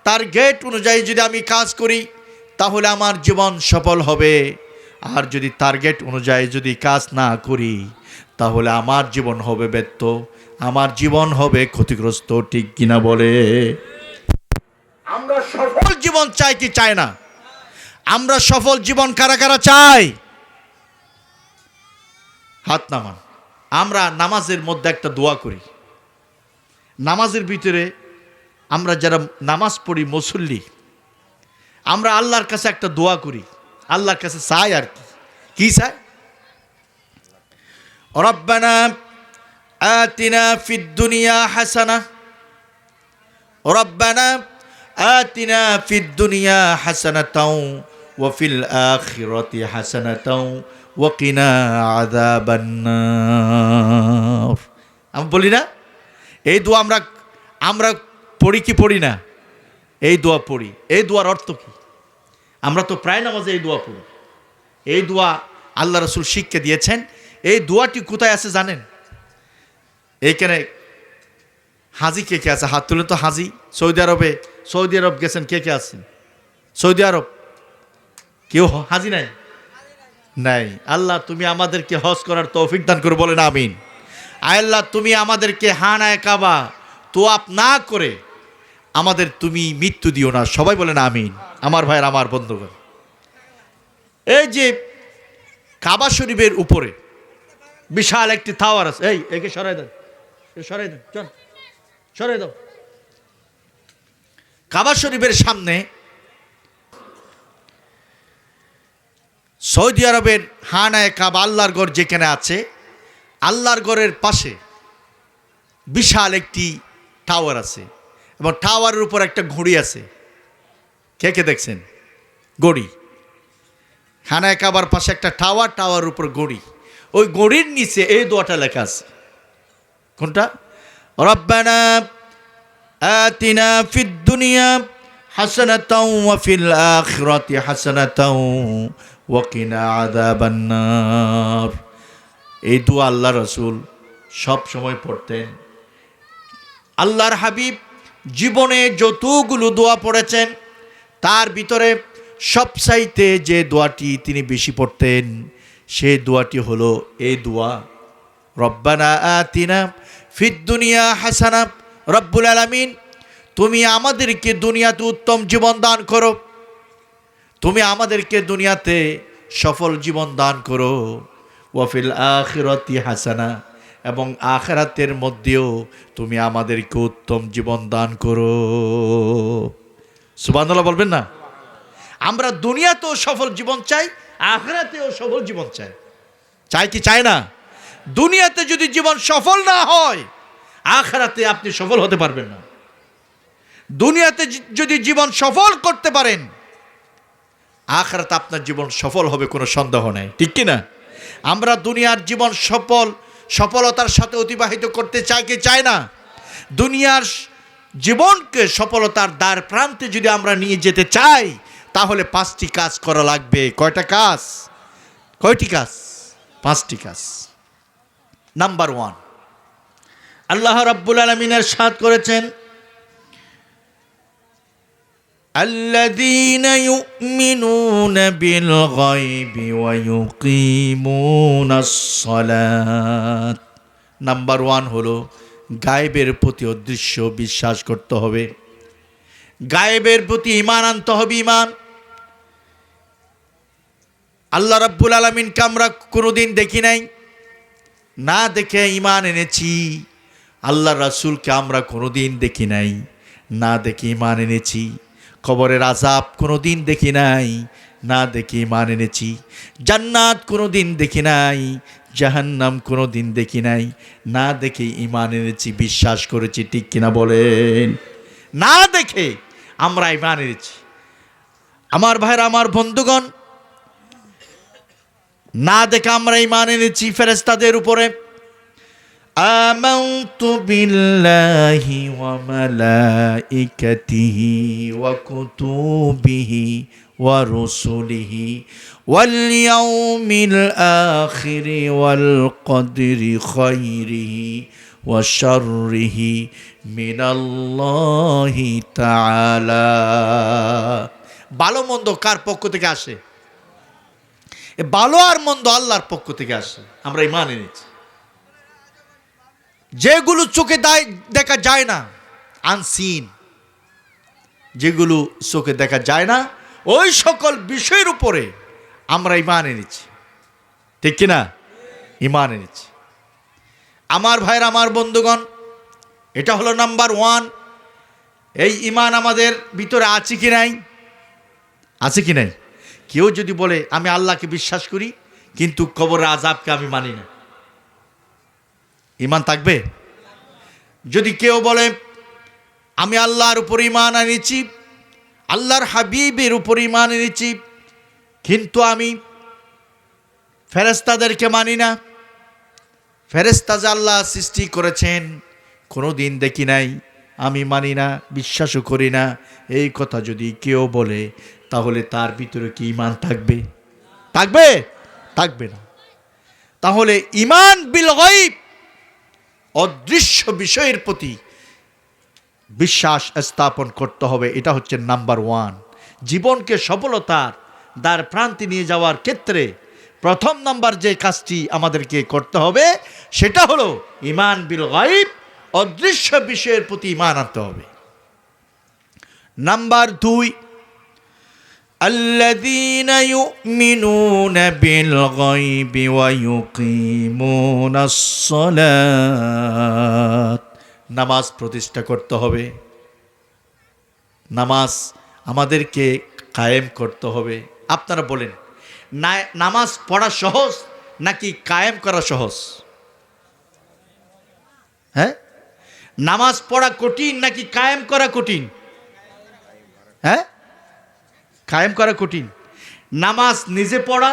টার্গেট অনুযায়ী যদি আমি কাজ করি তাহলে আমার জীবন সফল হবে। আর যদি টার্গেট অনুযায়ী যদি কাজ না করি তাহলে আমার জীবন হবে ব্যর্থ, আমার জীবন হবে ক্ষতিগ্রস্ত। ঠিক কিনা বলে? আমরা সফল জীবন চাই কি চাই না? আমরা সফল জীবন কারা কারা চাই? হাত নামান। আমরা নামাজের মধ্যে একটা দোয়া করি। নামাজের ভিতরে আমরা যারা নামাজ পড়ি মুসল্লি, আমরা আল্লাহর কাছে একটা দোয়া করি, আল্লাহর কাছে চাই। আর কি চাই? রব্বানা আতিনা ফিদ দুনিয়া হাসানা, রব্বানা আতিনা ফিদ দুনিয়া হাসানাতাও ওয়া ফিল আখিরাতি হাসানাতাও ওয়া কিনা আযাবান নার। আমি বলি না এই দোয়া আমরা পড়ি কি পড়ি না? এই দোয়া পড়ি। এই দোয়ার অর্থ কি? আমরা তো প্রায় নামাজে এই দোয়া পড়ি। এই দোয়া আল্লাহ রাসূল শিক্ষা দিয়েছেন। এই দোয়াটি কোথায় আছে জানেন? এইখানে হাজি কে কে আছে? হাত তুলে তো। হাজি সৌদি আরব গেছেন কে কে আছেন? সৌদি আরব কেউ হাজি নাই? নাই। আল্লাহ তুমি আমাদেরকে হজ করার তৌফিক দান করে বলেন আমিন। আল্লাহ তুমি আমাদেরকে হানায়ে কাবা তোয়াফ না করে আমাদের তুমি মৃত্যু দিও না। সবাই বলেন আমিন। আমার ভাইয়ের, আমার বন্ধুগণ, এই যে কাবা শরীফের উপরে বিশাল একটি টাওয়ার আছে। এই একে সরাই দেন, সরাই দেন, চল সরাই দাও। কাবা শরীফের সামনে সৌদি আরবের হানায়ে কাবা আল্লাহর ঘর যেখানে আছে, আল্লাহর ঘরের পাশে বিশাল একটি টাওয়ার আছে এবং টাওয়ারের উপর একটা ঘড়ি আছে। কে কে দেখছেন? ঘড়ি। হানায়ে কাবার পাশে একটা টাওয়ার, টাওয়ারের উপর ঘড়ি। ওই ঘড়ির নিচে এই দোয়াটা লেখা আছে। কোনটা? রব্বানা আতিনা ফিদ দুনিয়া হাসানাতাও ওয়া ফিল আখিরাতি হাসানাতাও ওয়া কিনা আযাবান নার। এই দোয়া আল্লাহ রাসূল সব সময় পড়তেন। আল্লাহর হাবিব জীবনে যতগুলো দোয়া পড়েছেন তার ভিতরে সবচাইতে যে দোয়াটি তিনি বেশি পড়তেন সেই দোয়াটি হলো এই দোয়া, রব্বানা আতিনা ফিদ দুনিয়া হাসানা। রব্বুল আলামিন তুমি আমাদেরকে দুনিয়াতে উত্তম জীবন দান করো, তুমি আমাদেরকে দুনিয়াতে সফল জীবন দান করো। ওয়া ফিল আখিরাতি হাসানা, এবং আখিরাতের মধ্যেও তুমি আমাদেরকে উত্তম জীবন দান করো। সুবহানাল্লাহ বলবেন না? আমরা দুনিয়াতেও সফল জীবন চাই, আখিরাতেও সফল জীবন চাই। চাই কি চাই না? দুনিয়াতে যদি জীবন সফল না হয় আখিরাতে আপনি সফল হতে পারবেন না। দুনিয়াতে যদি জীবন সফল করতে পারেন আখিরাতে আপনার জীবন সফল হবে, কোনো সন্দেহ নেই। ঠিক কি না? আমরা দুনিয়ার জীবন সফলতার সাথে অতিবাহিত করতে চাই কি চাই না? দুনিয়ার জীবনকে সফলতার দ্বার প্রান্তে যদি আমরা নিয়ে যেতে চাই তাহলে 5টি কাজ করা লাগবে। কয়টা কাজ? কয়টি কাজ? 5টি কাজ। নাম্বার 1, আল্লাহ রাব্বুল আলামিন ইরশাদ করেছেন, আল্লাযীনা ইউমিনুনা বিল গায়বি ওয়া ইউকিমুনাস সালাত। নাম্বার 1 হলো গায়েবের প্রতি অদৃশ্য বিশ্বাস করতে হবে, গায়েবের প্রতি ঈমান আনতে হবে। ঈমান, আল্লাহ রাব্বুল আলামিনকে আমরা কোনোদিন দেখি নাই, না দেখে ঈমান এনেছি। আল্লাহ রাসূলকে আমরা কোনোদিন দেখি নাই, না দেখে ঈমান এনেছি। কবরের আযাব কোনোদিন দেখি নাই, না দেখে ঈমান এনেছি। জান্নাত কোনোদিন দেখি নাই, জাহান্নাম কোনো দিন দেখি নাই, না দেখে ঈমান এনেছি, বিশ্বাস করেছি, ঠিক কিনা বলেন? না দেখে আমরা ঈমান এনেছি। আমার ভাইরা, আমার বন্ধুগণ, না দেখে আমরা ঈমান এনেছি ফেরেশতাদের উপরে। আমানতু বিল্লাহি ওয়া মালাইকাতিহি ওয়া কুতুবিহি ওয়া রুসুলিহি ওয়াল ইয়াউমিল আখিরি ওয়াল কদরি খাইরিহি ওয়া শাররিহি মিনাল্লাহি তাআলা। ভালো মন্দ কার পক্ষ থেকে আসে? এ ভালো আর মন্দ আল্লাহর পক্ষ থেকে আসে। আমরা ঈমান এনেছি। যেগুলো চোখে দেখা যায় না, আনসিন, যেগুলো চোখে দেখা যায় না, ওই সকল বিষয়ের উপরে আমরা ঈমান এনেছি, ঠিক কিনা? ঈমান এনেছি। আমার ভাইরা, আমার বন্ধুগণ, এটা হলো নাম্বার 1। এই ঈমান আমাদের ভিতরে আছে কি নাই? আছে কি নাই? কেউ যদি বলে আমি আল্লাহকে বিশ্বাস করি কিন্তু কবরের আযাবকে আমি মানি না, ঈমান থাকবে? যদি কেউ বলে আমি আল্লাহর উপর ঈমান এনেছি, আল্লাহর হাবিবের উপর ঈমান এনেছি, কিন্তু আমি ফেরেশতাদেরকে মানি না, ফেরেশতা যে আল্লাহ সৃষ্টি করেছেন কোনো দিন দেখি নাই, আমি মানি না, বিশ্বাসও করি না, এই কথা যদি কেউ বলে তাহলে তার ভিতরে কি ঈমান থাকবে? থাকবে? থাকবে না। তাহলে ঈমান বিল গায়ব, অদৃশ্য বিষয়ের প্রতি বিশ্বাস স্থাপন করতে হবে। এটা হচ্ছে নাম্বার 1। জীবনকে সফলতার দ্বার প্রান্তে নিয়ে যাওয়ার ক্ষেত্রে প্রথম নাম্বার যে কাজটি আমাদেরকে করতে হবে সেটা হলো ঈমান বিল গায়ব, অদৃশ্য বিষয়ের প্রতি ঈমান আনতে হবে। নাম্বার 2, আল্লাযীনা ইউমিনুনা বিল গায়বি ওয়া ইউকিমুনাস সালাত। নামাজ প্রতিষ্ঠা করতে হবে। নামাজ আমাদেরকে কায়েম করতে হবে। আপনারা বলেন, নামাজ পড়া সহজ নাকি কায়েম করা সহজ? হ্যাঁ, নামাজ পড়া কঠিন নাকি কায়েম করা কঠিন? হ্যাঁ, কায়েম করা কঠিন। নামাজ নিজে পড়া,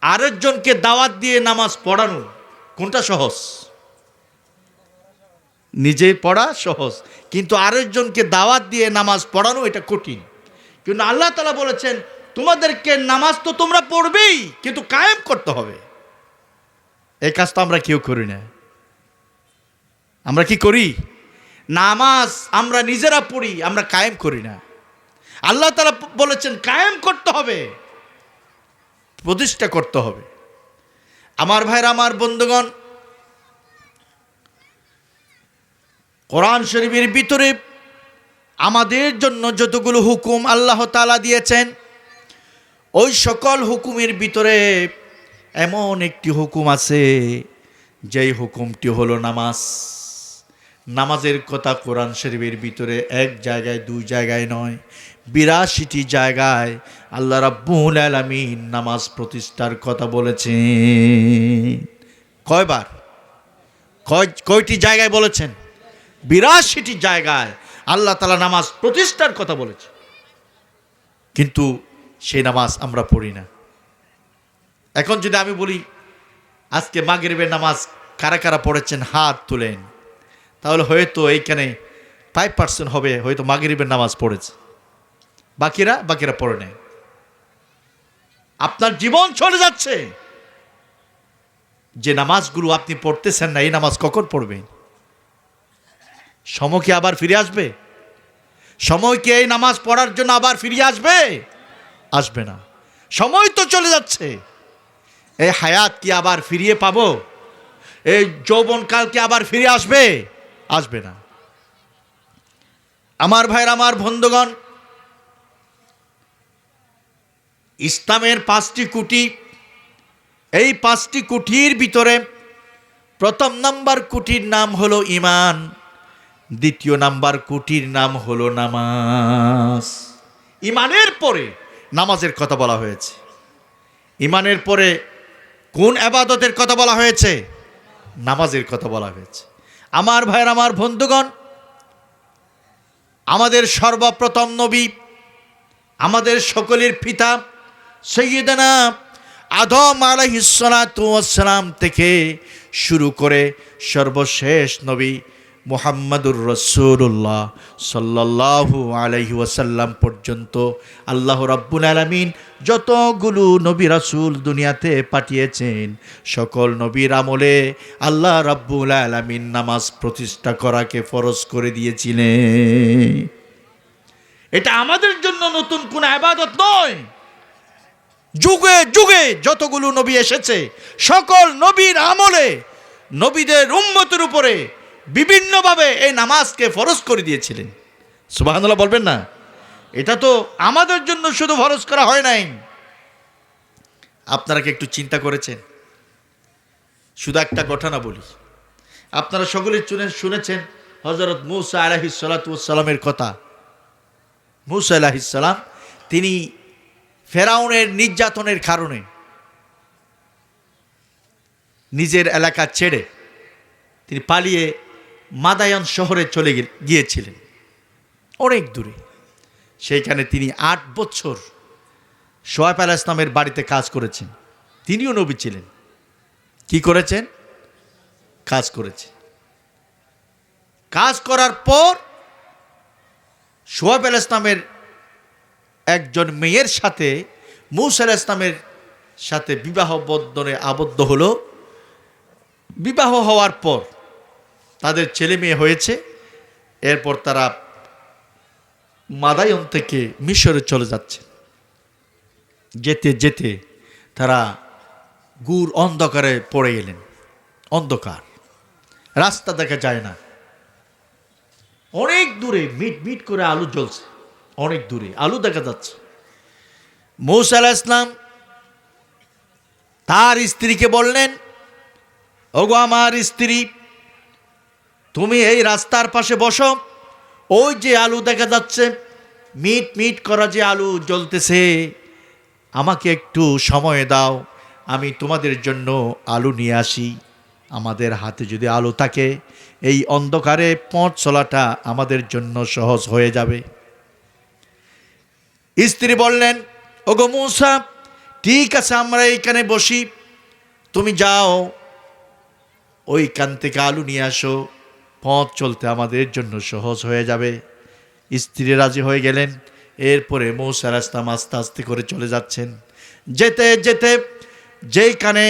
আরেকজনকে দাওয়াত দিয়ে নামাজ পড়ানো, কোনটা সহজ? নিজে পড়া সহজ, কিন্তু আরেকজনকে দাওয়াত দিয়ে নামাজ পড়ানো এটা কঠিন। কিন্তু আল্লাহ তাআলা বলেছেন তোমাদেরকে নামাজ তো তোমরা পড়বেই, কিন্তু কায়েম করতে হবে। এই কাজটা আমরা কেউ করি না। আমরা কি করি? নামাজ আমরা নিজেরা পড়ি, আমরা কায়েম করি না। আল্লাহ তাআলা বলেছেন কায়েম করতে হবে, প্রতিষ্ঠা করতে হবে। আমার ভাইরা, আমার বন্ধুগণ, কোরআন শরীফের ভিতরে আমাদের জন্য যতগুলো হুকুম আল্লাহ তাআলা দিয়েছেন, ওই সকল হুকুমের ভিতরে এমন একটি হুকুম আছে, যেই হুকুমটি হলো নামাজ। নামাজের কথা কোরআন শরীফের ভিতরে এক জায়গায়, দুই জায়গায় নয়, 82টি জায়গায় আল্লাহ রাব্বুল আলামিন নামাজ প্রতিষ্ঠার কথা বলেছেন। কয়বার? কয়টি জায়গায় বলেছেন? 82টি জায়গায় আল্লাহ তাআলা নামাজ প্রতিষ্ঠার কথা বলেছে, কিন্তু সেই নামাজ আমরা পড়ি না। এখন যদি আমি বলি আজকে মাগরিবের নামাজ কারা কারা পড়েছেন হাত তুলেন, তাহলে হয়তো এইখানে 5% হবে হয়তো মাগরিবের নামাজ পড়েছে, বাকিরা পড়ে নেয়। আপনার জীবন চলে যাচ্ছে। যে নামাজগুলো আপনি পড়তেছেন না, এই নামাজ কখন পড়বেন? সময় কি আবার ফিরে আসবে? সময় কি এই নামাজ পড়ার জন্য আবার ফিরে আসবে? আসবে না। সময় তো চলে যাচ্ছে। এই হায়াত কি আবার ফিরিয়ে পাবো? এই যৌবনকাল কি আবার ফিরে আসবে? আসবে না। আমার ভাইরা, আমার বন্ধুগণ, ইসলামের 5টি খুঁটি, এই 5টি খুঁটির ভিতরে প্রথম নাম্বার খুঁটির নাম হলো ঈমান, দ্বিতীয় নাম্বার খুঁটির নাম হলো নামাজ। ঈমানের পরে নামাজের কথা বলা হয়েছে। ঈমানের পরে কোন ইবাদতের কথা বলা হয়েছে? নামাজের কথা বলা হয়েছে। আমার ভাইয়ের, আমার বন্ধুগণ, আমাদের সর্বপ্রথম নবী, আমাদের সকলের পিতা সাইয়্যিদানা আদম আলাইহিস সালাতু ওয়াস সালাম থেকে শুরু করে সর্বশেষ নবী মুহাম্মাদুর রাসূলুল্লাহ সাল্লাল্লাহু আলাইহি ওয়াসাল্লাম পর্যন্ত আল্লাহ রাব্বুল আলামিন যতগুলো নবী রাসূল দুনিয়াতে পাঠিয়েছেন, সকল নবীর আমলে আল্লাহ রাব্বুল আলামিন নামাজ প্রতিষ্ঠা করাকে ফরজ করে দিয়েছিলেন। এটা আমাদের জন্য নতুন কোনো ইবাদত নয়। যুগে যুগে যতগুলো নবী এসেছে, সকল নবীর আমলে নবীদের উম্মতের উপরে বিভিন্নভাবে এই নামাজকে ফরজ করে দিয়েছিলেন। সুবহানাল্লাহ বলবেন না? এটা তো আমাদের জন্য শুধু ফরজ করা হয় নাই। আপনারা কি একটু চিন্তা করেছেন? শুধু একটা ঘটনা বলি। আপনারা সকলে শুনেছেন হযরত মূসা আলাইহিস সালাতু ওয়াস সালামের কথা। মূসা আলাইহিস সালাম তিনি ফেরাউনের নির্যাতনের কারণে নিজের এলাকা ছেড়ে তিনি পালিয়ে মাদায়ান শহরে চলে গিয়েছিলেন, অনেক দূরে। সেইখানে তিনি ৮ বছর শোয়েব আলাইহিস সালামের বাড়িতে কাজ করেছেন। তিনিও নবী ছিলেন। কি করেছেন? কাজ করেছেন। কাজ করার পর শোয়েব আলাইহিস সালামের একজন মেয়ের সাথে মূসা আলাইহিস সালামের সাথে বিবাহ বন্ধনে আবদ্ধ হলো। বিবাহ হওয়ার পর তাদের ছেলে মেয়ে হয়েছে। এরপর তারা মাদায়ন থেকে মিশরে চলে যাচ্ছে। যেতে যেতে তারা গুড় অন্ধকারে পড়ে গেলেন। অন্ধকার, রাস্তা দেখা যায় না। অনেক দূরে মিট মিট করে আলো জ্বলছে, অনেক দূরে আলো দেখা যাচ্ছে। মূসা আলাইহিস সালাম তার স্ত্রীকে বললেন, ওগো আমার স্ত্রী, তুমি এই রাস্তার পাশে বসো। ওই যে আলো দেখা যাচ্ছে, মিট মিট করা যে আলো জ্বলতেছে, আমাকে একটু সময় দাও, আমি তোমাদের জন্য আলো নিয়ে আসি। আমাদের হাতে যদি আলো থাকে, এই অন্ধকারে পথ চলাটা আমাদের জন্য সহজ হয়ে যাবে। স্ত্রী বললেন, ওগো মূসা, ঠিক আছে, আমরা এইখানে বসি, তুমি যাও ওইখান থেকে আলু নিয়ে আসো, পথ চলতে আমাদের জন্য সহজ হয়ে যাবে। স্ত্রী রাজি হয়ে গেলেন। এরপরে মূসা আলাইহিস সালাম আস্তে আস্তে করে চলে যাচ্ছেন। যেতে যেতে যেইখানে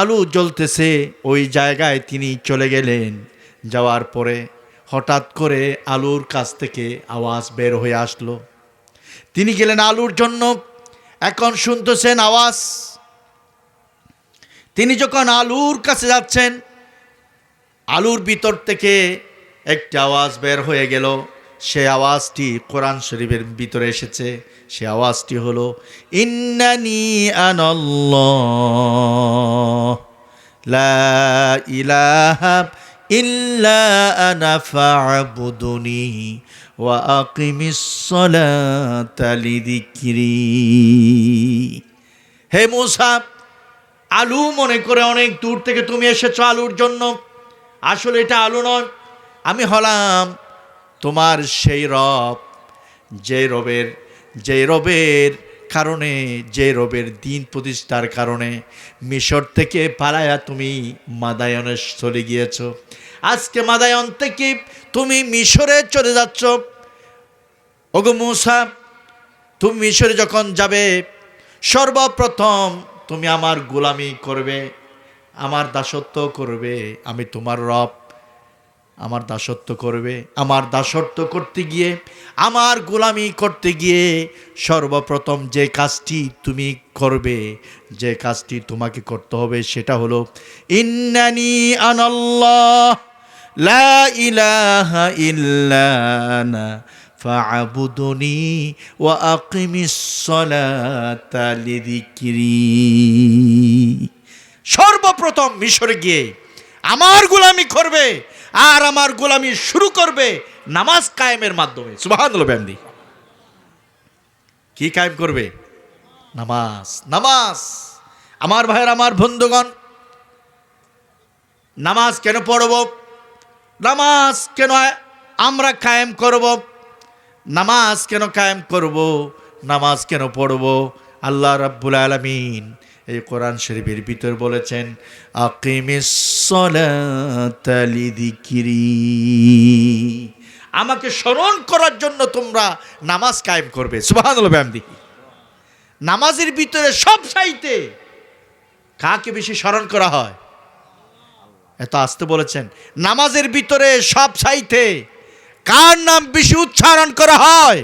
আলু জ্বলতেছে ওই জায়গায় তিনি চলে গেলেন। যাওয়ার পরে হঠাৎ করে আলুর কাছ থেকে আওয়াজ বের হয়ে আসলো। তিনি গেলেন আলুর জন্য। এখন শুনতেছেন আওয়াজ। তিনি যখন আলুর কাছে যাচ্ছেন, আলুর ভিতর থেকে একটা আওয়াজ বের হয়ে গেল। সে আওয়াজটি কোরআন শরীফের ভিতরে এসেছে। সে আওয়াজটি হলো, ইন্নানি আনাল্লাহ লা ইলাহা ইল্লা আনা ফা'বুদুনি ওয়া আকিমিস সালাতা লিযিকরি। হে মূসা, আলু মনে করে অনেক দূর থেকে তুমি এসেছো আলুর জন্য। আসলে এটা আলু নয়, আমি হলাম তোমার সেই রব, যে রবের কারণে, যে রবের দিন প্রতিষ্ঠার কারণে মিশর থেকে পালায়া তুমি মাদায়নে চলে গিয়েছো। আজকে মাদায়ন থেকে তুমি মিশরে চলে যাচ্ছ। ওগো মূসা, তুমি মিশরে যখন যাবে, সর্বপ্রথম তুমি আমার গোলামি করবে, আমার দাসত্ব করবে। আমি তোমার রব, আমার দাসত্ব করবে। আমার দাসত্ব করতে গিয়ে, আমার গোলামি করতে গিয়ে সর্বপ্রথম যে কাজটি তুমি করবে, যে কাজটি তোমাকে করতে হবে, সেটা হলো ইন্নানি আনাল্লাহ লা ইলাহা ইল্লা আনা ফা'বুদুনি ওয়া আকিমিস সালাতা লিযিকরি। সর্বপ্রথম মিশরে গিয়ে আমার গোলামি করবে, আর আমার গোলামি শুরু করবে নামাজ কায়েমের মাধ্যমে। সুবহানাল্লাহ বিহামদি। কি কায়েম করবে? নামাজ। নামাজ। আমার ভাইয়ের, আমার বন্ধুগণ, নামাজ কেন পড়ব? নামাজ কেন আমরা কায়েম করব? নামাজ কেন কায়েম করব? নামাজ কেন পড়ব? আল্লাহ রাব্বুল আলামিন এই কোরআন শরীফের ভিতর বলেছেন, আকিমিস সালাতা লিযিকরি, আমাকে স্মরণ করার জন্য তোমরা নামাজ কায়েম করবে। সুবহানাল্লাহ বিহামদিহি। নামাজের ভিতরে সব চাইতে কাকে বেশি স্মরণ করা হয়? এত আসতে বলেছেন। নামাজের ভিতরে সব চাইতে কার নাম বেশি উচ্চারণ করা হয়?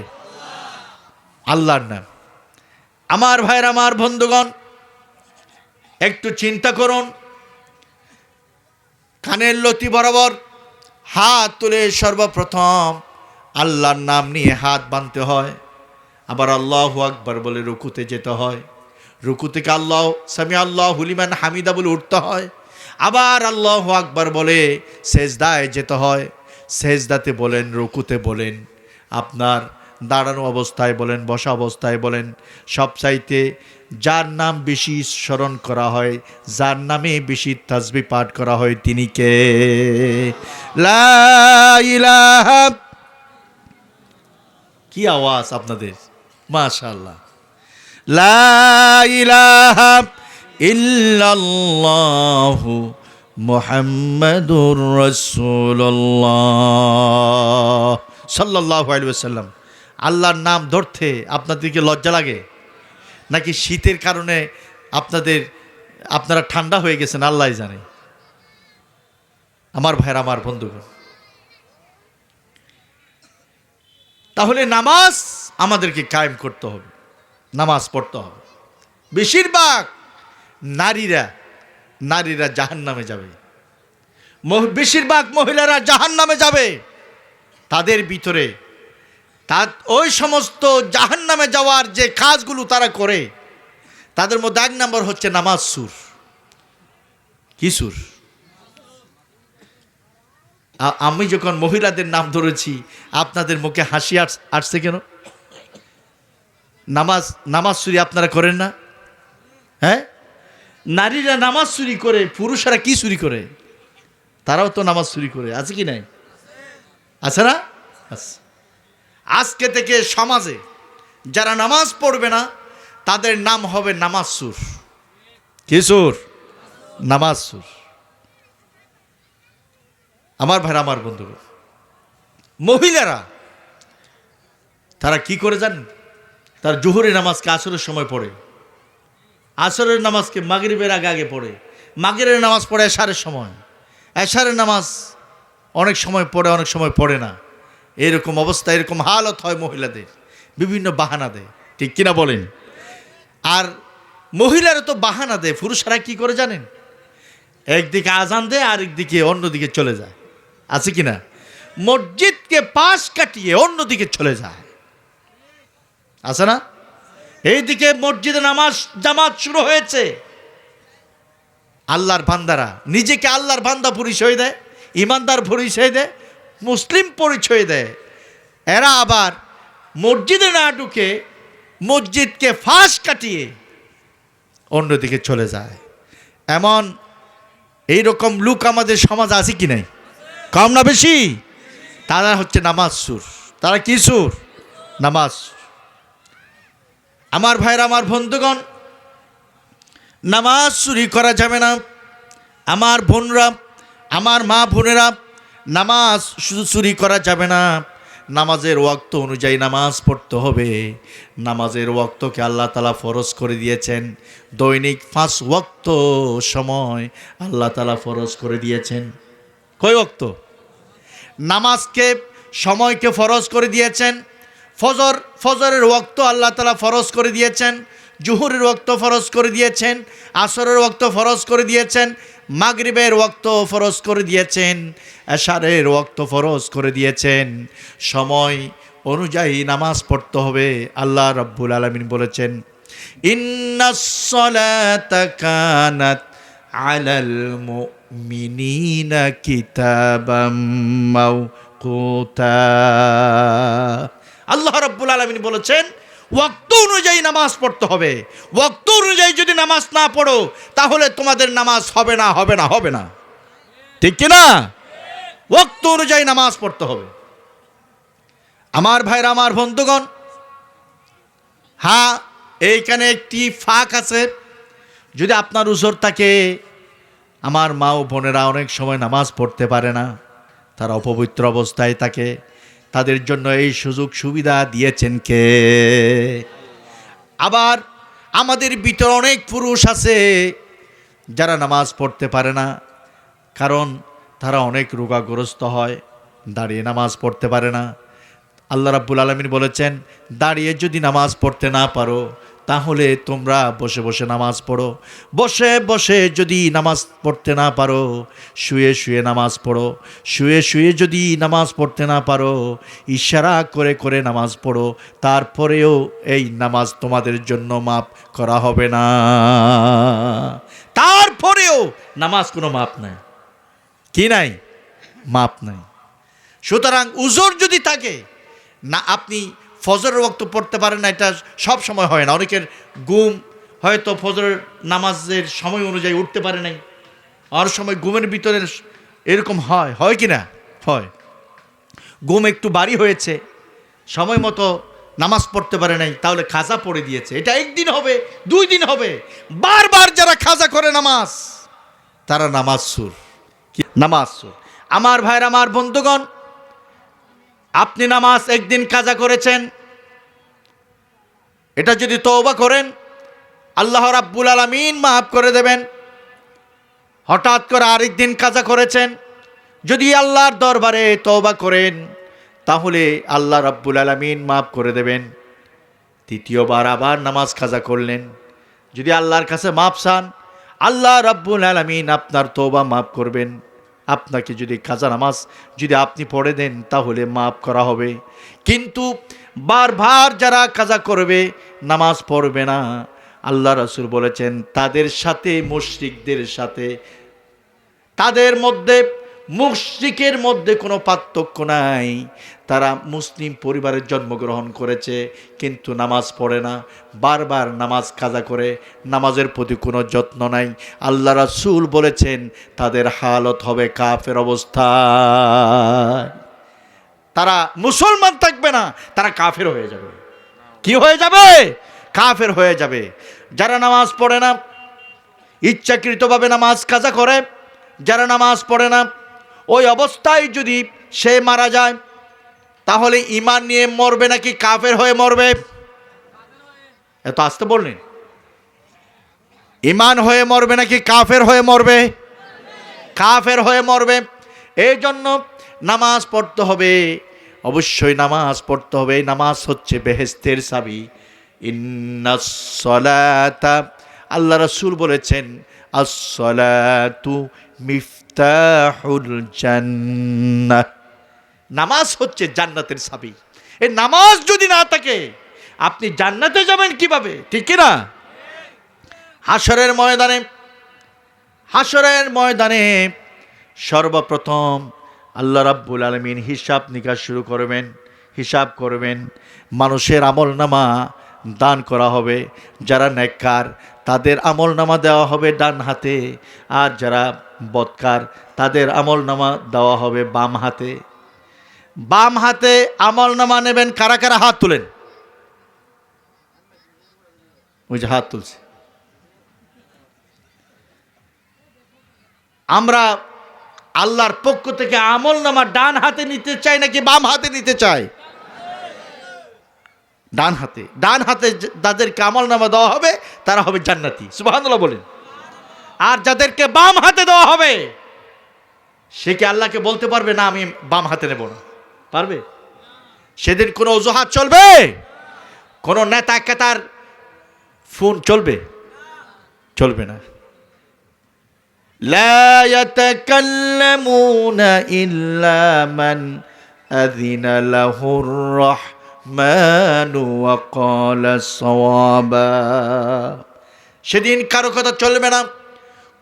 আল্লাহর নাম। আমার ভাইয়ের, আমার বন্ধুগণ, একটু চিন্তা করুন। কানের লতি বরাবর হাত তুলে সর্বপ্রথম আল্লাহর নাম নিয়ে হাত বাঁধতে হয়। আবার আল্লাহু আকবার বলে রুকুতে যেতে হয়। রুকু থেকে আল্লাহ সামি আল্লাহু লিমান হামিদা বলে উঠতে হয়। আবার আল্লাহু আকবার বলে সেজদায় যেতে হয়। সেজদাতে বলেন, রুকুতে বলেন, আপনার দাঁড়ানো অবস্থায় বলেন, বসা অবস্থায় বলেন, সব চাইতে যার নাম বেশি স্মরণ করা হয়, যার নামে বেশি তাসবিহ পাঠ করা হয়, তিনি কে? লা ইলাহা। কি আওয়াজ আপনাদের, মাশাআল্লাহ। লা ইলাহা ইল্লাল্লাহু মুহাম্মাদুর রাসূলুল্লাহ সাল্লাল্লাহু আলাইহি ওয়াসাল্লাম। আল্লাহর নাম ধরতে আপনাদেরকে লজ্জা লাগে নাকি শীতের কারণে আপনারা ঠান্ডা হয়ে গেছেন আল্লাহই জানে। আমার ভাইরা, আমার বন্ধুগণ, তাহলে নামাজ আমাদেরকে কায়েম করতে হবে, নামাজ পড়তে হবে। বেশিরভাগ নারীরা জাহান্নামে যাবে, বেশিরভাগ মহিলারা জাহান্নামে যাবে। তাদের ভিতরে ওই সমস্ত জাহান্নামে যাওয়ার যে কাজগুলো তারা করে, তাদের মধ্যে এক নম্বর হচ্ছে নামাজ সুর। কি সুর? আমি যখন মহিলাদের নাম ধরেছি আপনাদের মুখে হাসি আসছে কেন? নামাজ চুরি আপনারা করেন না? হ্যাঁ, নারীরা নামাজ চুরি করে, পুরুষরা কি চুরি করে? তারাও তো নামাজ চুরি করে, আছে কি নাই? আছে না? আজকে থেকে সমাজে যারা নামাজ পড়বে না তাদের নাম হবে নামাজ সুর। কি সুর? নামাজ সুর। আমার ভাই, আমার বন্ধুরা, মহিলারা তারা কি করে জানেন? তার জোহরের নামাজকে আসরের সময় পড়ে, আসরের নামাজকে মাগরিবের আগে পড়ে, মাগরিবের নামাজ পড়ে এশারের সময়, এশারের নামাজ অনেক সময় পড়ে, অনেক সময় পড়ে না। এরকম অবস্থা, এরকম হালত হয় মহিলাদের, বিভিন্ন বাহানা দেয়, ঠিক কিনা বলেন? আর মহিলারা তো বাহানা দেয়, পুরুষরা কি করে জানেন? একদিকে আজান দেয়, আরেকদিকে অন্যদিকে চলে যায়, আছে কিনা? মসজিদকে পাশ কাটিয়ে অন্যদিকে চলে যায়, আছে না? এইদিকে মসজিদে নামাজ জামাত শুরু হয়েছে। আল্লাহর বান্দারা নিজেকে আল্লাহর বান্দা পরিচয় দেয়, ইমানদার পরিচয় দেয়, মুসলিম পরিচয় দেয়। এরা আবার মসজিদে না ঢুকে মসজিদকে ফাঁস কাটিয়ে অন্যদিকে চলে যায়। এমন এইরকম লোক আমাদের সমাজ আছে কি নাই? কম না বেশি? তারা হচ্ছে নামাজ সুর। তারা কি সুর? নামাজ। আমার ভাইরা, আমার বন্ধুগণ, নামাজ চুরি করা যাবে না। আমার বোনরা, আমার মা বোনেরা, নামাজ শুধু চুরি করা যাবে না, নামাজের ওয়াক্ত অনুযায়ী নামাজ পড়তে হবে। নামাজের ওয়াক্তকে আল্লাহ তাআলা ফরজ করে দিয়েছেন। দৈনিক 5 ওয়াক্ত সময় আল্লাহ তাআলা ফরজ করে দিয়েছেন। কয় ওয়াক্ত? নামাজকে, সময়কে ফরজ করে দিয়েছেন। ফজরের ওয়াক্ত আল্লাহ তাআলা ফরজ করে দিয়েছেন, জোহরের ওয়াক্ত ফরজ করে দিয়েছেন, আসরের ওয়াক্ত ফরজ করে দিয়েছেন, মাগরিবের ওয়াক্ত ফরজ করে দিয়েছেন, এশারের ওয়াক্ত ফরজ করে দিয়েছেন। সময় অনুযায়ী নামাজ পড়তে হবে। আল্লাহ রাব্বুল আলামিন বলেছেন, ইন্নাস সালাতা কানাত আলাল মুমিনিনা কিতাবাম মাওকুতা। আল্লাহ রাব্বুল আলামিন বলেছেন, ওয়াক্ত অনুযায়ী নামাজ পড়তে হবে। ওয়াক্ত অনুযায়ী যদি নামাজ না পড়ো তাহলে তোমাদের নামাজ হবে না, হবে না, হবে না। ঠিক কিনা? ওয়াক্ত অনুযায়ী নামাজ পড়তে হবে। আমার ভাইরা, আমার বন্ধুগণ, হ্যাঁ, এইখানে একটি ফাঁক আছে। যদি আপনার উজর থাকে, আমার মা ও বোনেরা অনেক সময় নামাজ পড়তে পারে না, তারা অপবিত্র অবস্থায় থাকে, তাদের জন্য এই সুযোগ সুবিধা দিয়েছেন কে? আবার আমাদের ভিতরে অনেক পুরুষ আছে যারা নামাজ পড়তে পারে না, কারণ তারা অনেক রোগাগ্রস্ত হয়, দাঁড়িয়ে নামাজ পড়তে পারে না। আল্লাহ রাব্বুল আলামিন বলেছেন, দাঁড়িয়ে যদি নামাজ পড়তে না পারো তাহলে তোমরা বসে বসে নামাজ পড়ো। বসে বসে যদি নামাজ পড়তে না পারো, শুয়ে শুয়ে নামাজ পড়ো। শুয়ে শুয়ে যদি নামাজ পড়তে না পারো, ইশারা করে করে নামাজ পড়ো। তারপরেও এই নামাজ তোমাদের জন্য মাফ করা হবে না। তারপরেও নামাজ কোনো মাপ নাই। কি নাই? মাপ নাই। সুতরাং উজর যদি থাকে না, আপনি ফজরের ওয়াক্ত পড়তে পারেন না, এটা সব সময় হয় না। অনেকের ঘুম, হয়তো ফজরের নামাজের সময় অনুযায়ী উঠতে পারে নাই, আর সময় ঘুমের ভিতরে এরকম হয়, হয় কি না? হয়। ঘুম একটু বাড়ি হয়েছে, সময় মতো নামাজ পড়তে পারে নাই, তাহলে খাজা পড়ে দিয়েছে। এটা একদিন হবে, 2 দিন হবে। বারবার যারা খাজা করে নামাজ, তারা নামাজ সুর, নামাজ সুর। আমার ভাইরা, আমার বন্ধুগণ, আপনি নামাজ একদিন কাজা করেছেন, এটা যদি তওবা করেন আল্লাহ রাব্বুল আলামিন মাফ করে দেবেন। হঠাৎ করে আরেকদিন কাজা করেছেন, যদি আল্লাহর দরবারে তওবা করেন তাহলে আল্লাহ রাব্বুল আলামিন মাফ করে দেবেন। তৃতীয়বার আবার নামাজ কাজা করলেন, যদি আল্লাহর কাছে মাফ চান, আল্লাহ রাব্বুল আলামিন আপনার তওবা মাফ করবেন। আপনাকে যদি কাজা নামাজ যদি আপনি পড়ে দেন তাহলে মাফ করা হবে। কিন্তু বারবার যারা কাজা করবে, নামাজ পড়বে না, আল্লাহ রাসূল বলেছেন তাদের সাথে, মুশরিকদের সাথে, তাদের মধ্যে, মুশরিকের মধ্যে কোনো পার্থক্য নাই। তারা মুসলিম পরিবারে জন্মগ্রহণ করেছে কিন্তু নামাজ পড়ে না, বারবার নামাজ কাজা করে, নামাজের প্রতি কোনো যত্ন নাই। আল্লাহ রাসূল বলেছেন তাদের হালত হবে কাফের অবস্থা। তারা মুসলমান থাকবে না, তারা কাফের হয়ে যাবে। কি হয়ে যাবে? কাফের হয়ে যাবে। যারা নামাজ পড়ে না, ইচ্ছাকৃতভাবে নামাজ কাজা করে, যারা নামাজ পড়ে না, ওই অবস্থায় যদি সে মারা যায় তাহলে ঈমান নিয়ে মরবে নাকি কাফের হয়ে মরবে? এত আস্তে বললেন। ঈমান হয়ে মরবে নাকি কাফের হয়ে মরবে? কাফের হয়ে মরবে। এই জন্য নামাজ পড়তে হবে, অবশ্যই নামাজ পড়তে হবে। নামাজ হচ্ছে বেহেশতের চাবি। ইন্নাস সালাতা, আল্লাহ রাসূল বলেছেন, আস-সালাতু মিফতাহুল জান্নাহ, নামাজ হচ্ছে জান্নাতের চাবি। এই নামাজ যদি না থাকে আপনি জান্নাতে যাবেন কিভাবে? ঠিক কি না? হাশরের ময়দানে, হাশরের ময়দানে সর্বপ্রথম আল্লাহ রাব্বুল আলামিন হিসাব নিকাশ শুরু করবেন, হিসাব করবেন। মানুষের আমলনামা দান করা হবে। যারা নেককার তাদের আমলনামা দেওয়া হবে ডান হাতে, আর যারা বদকার তাদের আমলনামা দেওয়া হবে বাম হাতে। বাম হাতে আমলনামা নেবেন কারা কারা? হাত তুলেন। ওই যে হাত তুলছে। আমরা আল্লাহর পক্ষ থেকে আমলনামা ডান হাতে নিতে চাই নাকি বাম হাতে নিতে চাই? ডান হাতে। ডান হাতে যাদেরকে আমলনামা দেওয়া হবে তারা হবে জান্নাতি। সুবহানাল্লাহ বলেন। আর যাদেরকে বাম হাতে দেওয়া হবে সে কি আল্লাহকে বলতে পারবে না আমি বাম হাতে নেব না? পারবে? সেদিন কোনো অজুহাত চলবে? কোনো নেতা কেতার ফোন চলবে? চলবে না। লা ইয়াতাকাল্লামুনা ইল্লা মান আযিনা লাহুর রাহমানু ওয়া ক্বালা সাওয়াবা। সেদিন কারো কথা চলবে না,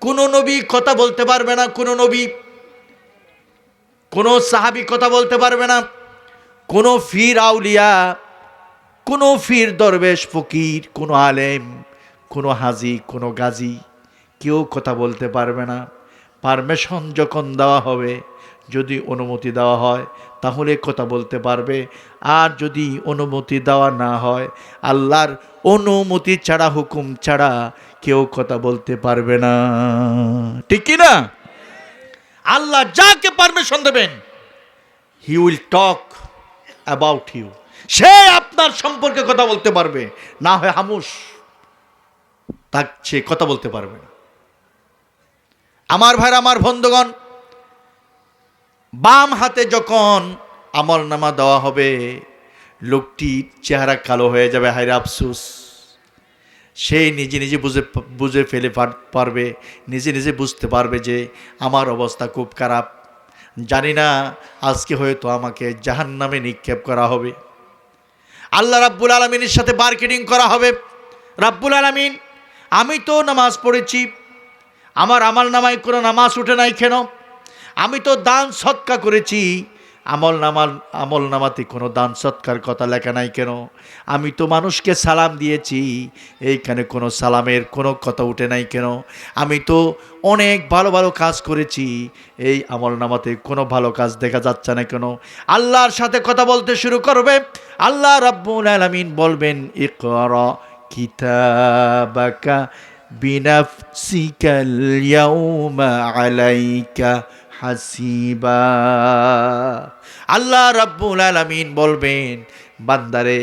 কোনো নবী কথা বলতে পারবে না, কোনো নবী, কোনো সাহাবী কথা বলতে পারবে না, কোনো ফির আউলিয়া কোনো ফির দরবেশ ফকির, কোনো আলেম, কোনো হাজি, কোনো গাজী কেউ কথা বলতে পারবে না। পারমিশন যখন দেওয়া হবে, যদি অনুমতি দেওয়া হয় তাহলে কথা বলতে পারবে, আর যদি অনুমতি দেওয়া না হয়, আল্লাহর অনুমতি ছাড়া, হুকুম ছাড়া কেউ কথা বলতে পারবে না। ঠিক কি না? আল্লাহ যাকে পারমিশন দেবেন, he will talk about you, সে আপনার সম্পর্কে কথা বলতে পারবে, না হয় হামুস, তার সে কথা বলতে পারবে না। আমার ভাইরা, আমার বন্ধুগণ, বাম হাতে যখন আমলনামা দেওয়া হবে, লোকটির চেহারা কালো হয়ে যাবে, হায়রে আফসোস। সে নিজে নিজে বুঝে ফেলে পারবে, নিজে নিজে বুঝতে পারবে যে আমার অবস্থা খুব খারাপ, জানি না আজকে হয়তো আমাকে জাহান্নামে নিক্ষেপ করা হবে, আল্লাহ রাব্বুল আলামিনের সাথে মার্কেটিং করা হবে। রাব্বুল আলামিন, আমি তো নামাজ পড়েছি, আমার আমলনামায় কোনো নামাজ উঠে নাই কেন? আমি তো দান সৎকা করেছি, আমলনামাতে কোনো দান সৎকার কথা লেখা নাই কেন? আমি তো মানুষকে সালাম দিয়েছি, এইখানে কোনো সালামের কোনো কথা উঠে নাই কেন? আমি তো অনেক ভালো ভালো কাজ করেছি, এই আমলনামাতে কোনো ভালো কাজ দেখা যাচ্ছে না কেন? আল্লাহর সাথে কথা বলতে শুরু করবে। আল্লাহ রাব্বুল আলামিন বলবেন, ইকরা কিতাবাকা বিনাফসিকাল ইয়াউমা আলাইকা হাসিবা। আল্লাহ রাব্বুল আলামিন বলবেন, বান্দারে,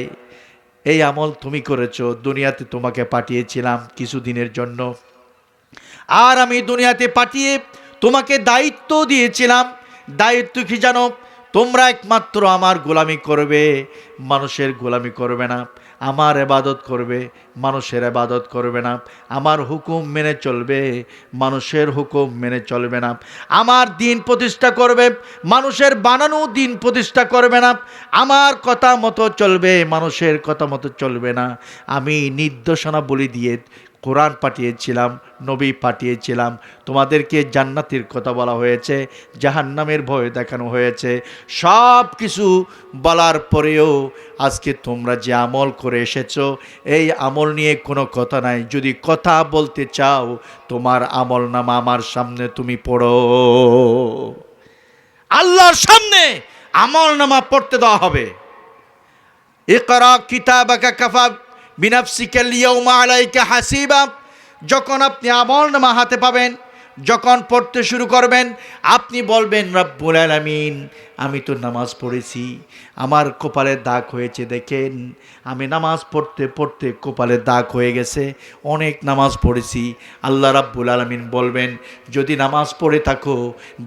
এই আমল তুমি করেছো, দুনিয়াতে তোমাকে পাঠিয়েছিলাম কিছুদিনের জন্য, আর আমি দুনিয়াতে পাঠিয়ে তোমাকে দায়িত্ব দিয়েছিলাম। দায়িত্ব কি জানো? তোমরা একমাত্র আমার গোলামি করবে, মানুষের গোলামি করবে না। আমার ইবাদত করবে, মানুষের ইবাদত করবে না। আমার হুকুম মেনে চলবে, মানুষের হুকুম মেনে চলবে না। আমার দিন প্রতিষ্ঠা করবে, মানুষের বানানো দিন প্রতিষ্ঠা করবে না। আমার কথা মতো চলবে, মানুষের কথা মতো চলবে না। আমি নির্দেশনা বলে দিয়ে কোরআন পাঠিয়েছিলাম, নবী পাঠিয়েছিলাম, তোমাদেরকে জান্নাতের কথা বলা হয়েছে, জাহান্নামের ভয় দেখানো হয়েছে। সব কিছু বলার পরেও আজকে তোমরা যে আমল করে এসেছো, এই আমল নিয়ে কোনো কথা নাই। যদি কথা বলতে চাও, তোমার আমলনামা আমার সামনে তুমি পড়ো। আল্লাহর সামনে আমলনামা পড়তে দেওয়া হবে। ইকরা কিতাবাকা কাফা বিনাফসিকাল ইয়াউমা আলাইকা হাসিবা। যখন আপনি আমলনামা হাতে পাবেন, যখন পড়তে শুরু করবেন, আপনি বলবেন, রব্বুল আলামিন, আমি তো নামাজ পড়েছি, আমার কপালে দাগ হয়েছে, দেখেন আমি নামাজ পড়তে পড়তে কপালে দাগ হয়ে গেছে, অনেক নামাজ পড়েছি। আল্লাহ রাব্বুল আলামিন বলবেন, যদি নামাজ পড়ে থাকো,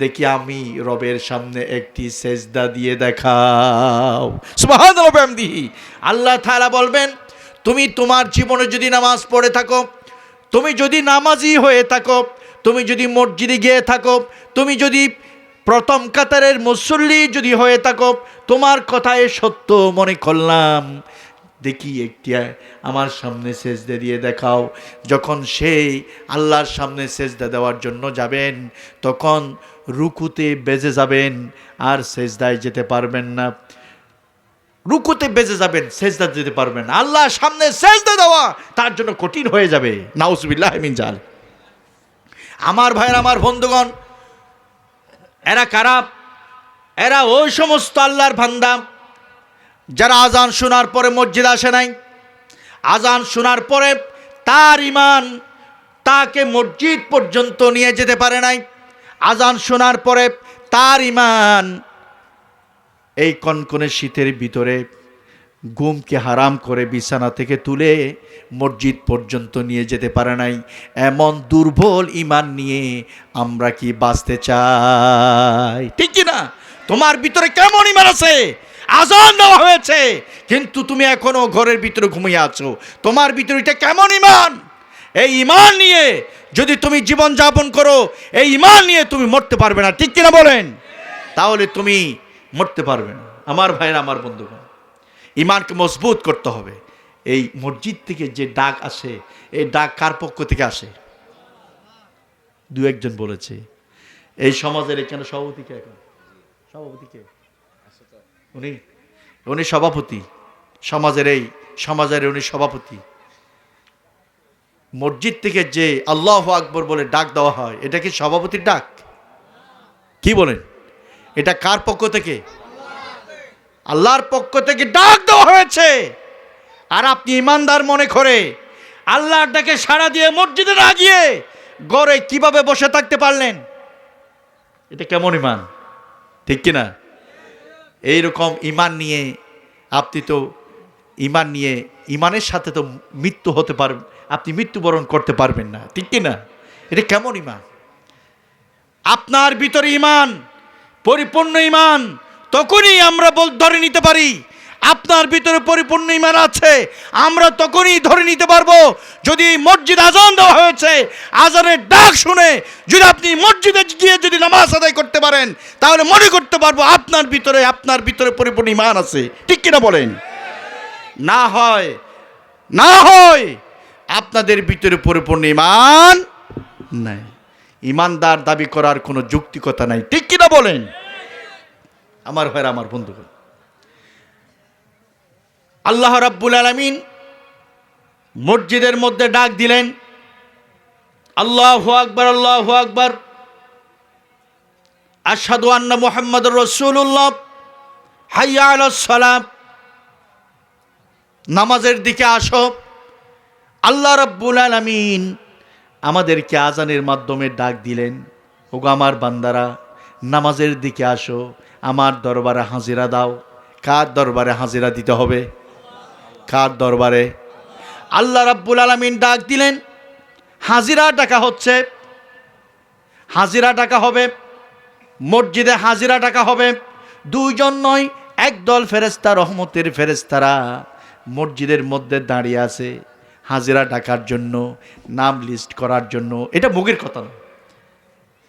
দেখি আমি রবের সামনে একটি সেজদা দিয়ে দেখাও। সুবহানাল্লাহ ওয়া বিহামদিহি। আল্লাহ তাআলা বলবেন, তুমি তোমার জীবনে যদি নামাজ পড়ে থাকো, তুমি যদি নামাজি হয়ে থাকো, তুমি যদি মসজিদে গিয়ে থাকো, তুমি যদি প্রথম কাতারের মুসল্লি যদি হয়ে থাকো, তোমার কথায় সত্য মনে করলাম, দেখি একটি আমার সামনে সেজদা দিয়ে দেখাও। যখন সেই আল্লাহর সামনে সেজদা দেওয়ার জন্য যাবেন, তখন রুকুতে বেজে যাবেন, আর সেজদায় যেতে পারবেন না। রুকুতে বেজে যাবেন, সেজদা যেতে পারবেন না। আল্লাহর সামনে সেজদা দেওয়া তার জন্য কঠিন হয়ে যাবে। নাউজুবিল্লাহ মিন জালিক। আমার ভাইয়ের, আমার বন্ধুগণ, এরা কারা? এরা ওই সমস্ত আল্লাহর বান্দা যারা আজান শোনার পরে মসজিদ আসে নাই। আজান শোনার পরে তার ঈমান তাকে মসজিদ পর্যন্ত নিয়ে যেতে পারে নাই। আজান শোনার পরে তার ঈমান এই কনকনে শীতের ভিতরে ঘুমকে হারাম করে বিছানা থেকে তুলে মসজিদ পর্যন্ত নিয়ে যেতে পারে নাই। এমন দুর্বল ঈমান নিয়ে আমরা কি বাঁচতে চাই? ঠিক কি না? তোমার ভিতরে কেমন ঈমান আছে? আজান দেওয়া হয়েছে, কিন্তু তুমি এখনো ঘরের ভিতরে ঘুমিয়ে আছো। তোমার ভিতরে এটা কেমন ঈমান? এই ঈমান নিয়ে যদি তুমি জীবন যাপন করো, এই ঈমান নিয়ে তুমি মরতে পারবে না। ঠিক কিনা বলেন? তাহলে তুমি মরতে পারবে না। আমার ভাইরা, আমার বন্ধুগণ, ঈমানকে মজবুত করতে হবে। এই মসজিদ থেকে যে ডাক আসে, এই ডাক কার পক্ষ থেকে আসে? দু একজন বলেছে। এই সমাজের এখানে সভাপতিকে, এখন সভাপতিকে উনি সভাপতি, সমাজের উনি সভাপতি। মসজিদ থেকে যে আল্লাহু আকবর বলে ডাক দেওয়া হয়, এটা কি সভাপতির ডাক? কি বলেন? এটা কার পক্ষ থেকে? আল্লাহর পক্ষ থেকে ডাক দেওয়া হয়েছে। আর আপনি ইমানদার মনে করে আল্লাহর ডাকে সাড়া দিয়ে মসজিদে না গিয়ে ঘরে কিভাবে বসে থাকতে পারলেন? এটা কেমন ইমান? ঠিক কিনা? এইরকম ইমান নিয়ে আপনি তো ইমানের সাথে তো মৃত্যু হতে পারবে, আপনি মৃত্যুবরণ করতে পারবেন না। ঠিক কিনা? এটা কেমন ইমান? আপনার ভিতরে ইমান, পরিপূর্ণ ইমান তখনই আমরা ধরে নিতে পারি আপনার ভিতরে পরিপূর্ণ ইমান আছে। আমরা তখনই ধরে নিতে পারবো যদি মসজিদ আজান দেওয়া হয়েছে, আজানের ডাক শুনে যদি আপনি মসজিদে গিয়ে যদি নামাজ আদায় করতে পারেন, তাহলে মনে করতে পারবো আপনার ভিতরে পরিপূর্ণ ইমান আছে। ঠিক কিনা বলেন? না হয় আপনাদের ভিতরে পরিপূর্ণ ইমান নাই, ইমানদার দাবি করার কোনো যৌক্তিকতা নাই। ঠিক কিনা বলেন? আমার ভাইরা, আমার বন্ধুগণ, আল্লাহ রাব্বুল আলামিন মসজিদের মধ্যে ডাক দিলেন, আল্লাহু আকবার, আল্লাহু আকবার, আশহাদু আন্না মুহাম্মাদুর রাসূলুল্লাহ, হাইয়া আলাস সালাম, নামাজের দিকে আসো। আল্লাহ রাব্বুল আলামিন আমাদেরকে আজানের মাধ্যমে ডাক দিলেন, ওগো আমার বান্দারা, নামাজের দিকে আসো, আমার দরবারে হাজিরা দাও। কার দরবারে হাজিরা দিতে হবে? কার দরবারে? আল্লাহ রাব্বুল আলামিন ডাক দিলেন, হাজিরা ডাকা হচ্ছে, হাজিরা ডাকা হবে, মসজিদে হাজিরা ডাকা হবে। দুইজন নয়, একদল ফেরেশতা, রহমতের ফেরেশতারা মসজিদের মধ্যে দাঁড়িয়ে আছে হাজিরা ডাকার জন্য, নাম লিস্ট করার জন্য। এটা মুখের কথা না,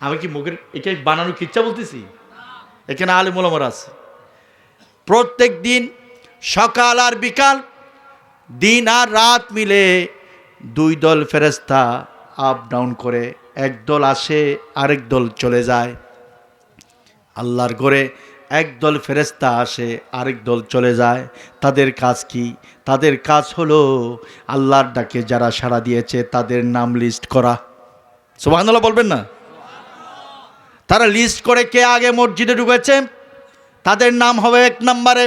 আমি কি মুখের এটা বানানোর ইচ্ছা বলতেছি? এখানে আলেম ওলামারা আছে। প্রত্যেক দিন সকাল আর বিকাল, দিন আর রাত মিলে দুই দল ফেরেশতা আপ ডাউন করে, একদল আসে আরেক দল চলে যায়। আল্লাহর ঘরে একদল ফেরেশতা আসে, আরেক দল চলে যায়। তাদের কাজ কি? তাদের কাজ হলো আল্লাহর ডাকে যারা সাড়া দিয়েছে তাদের নাম লিস্ট করা। সুবহানাল্লাহ বলবেন না? তারা লিস্ট করে কে আগে মসজিদে ঢুকেছে তাদের নাম হবে 1 নম্বরে,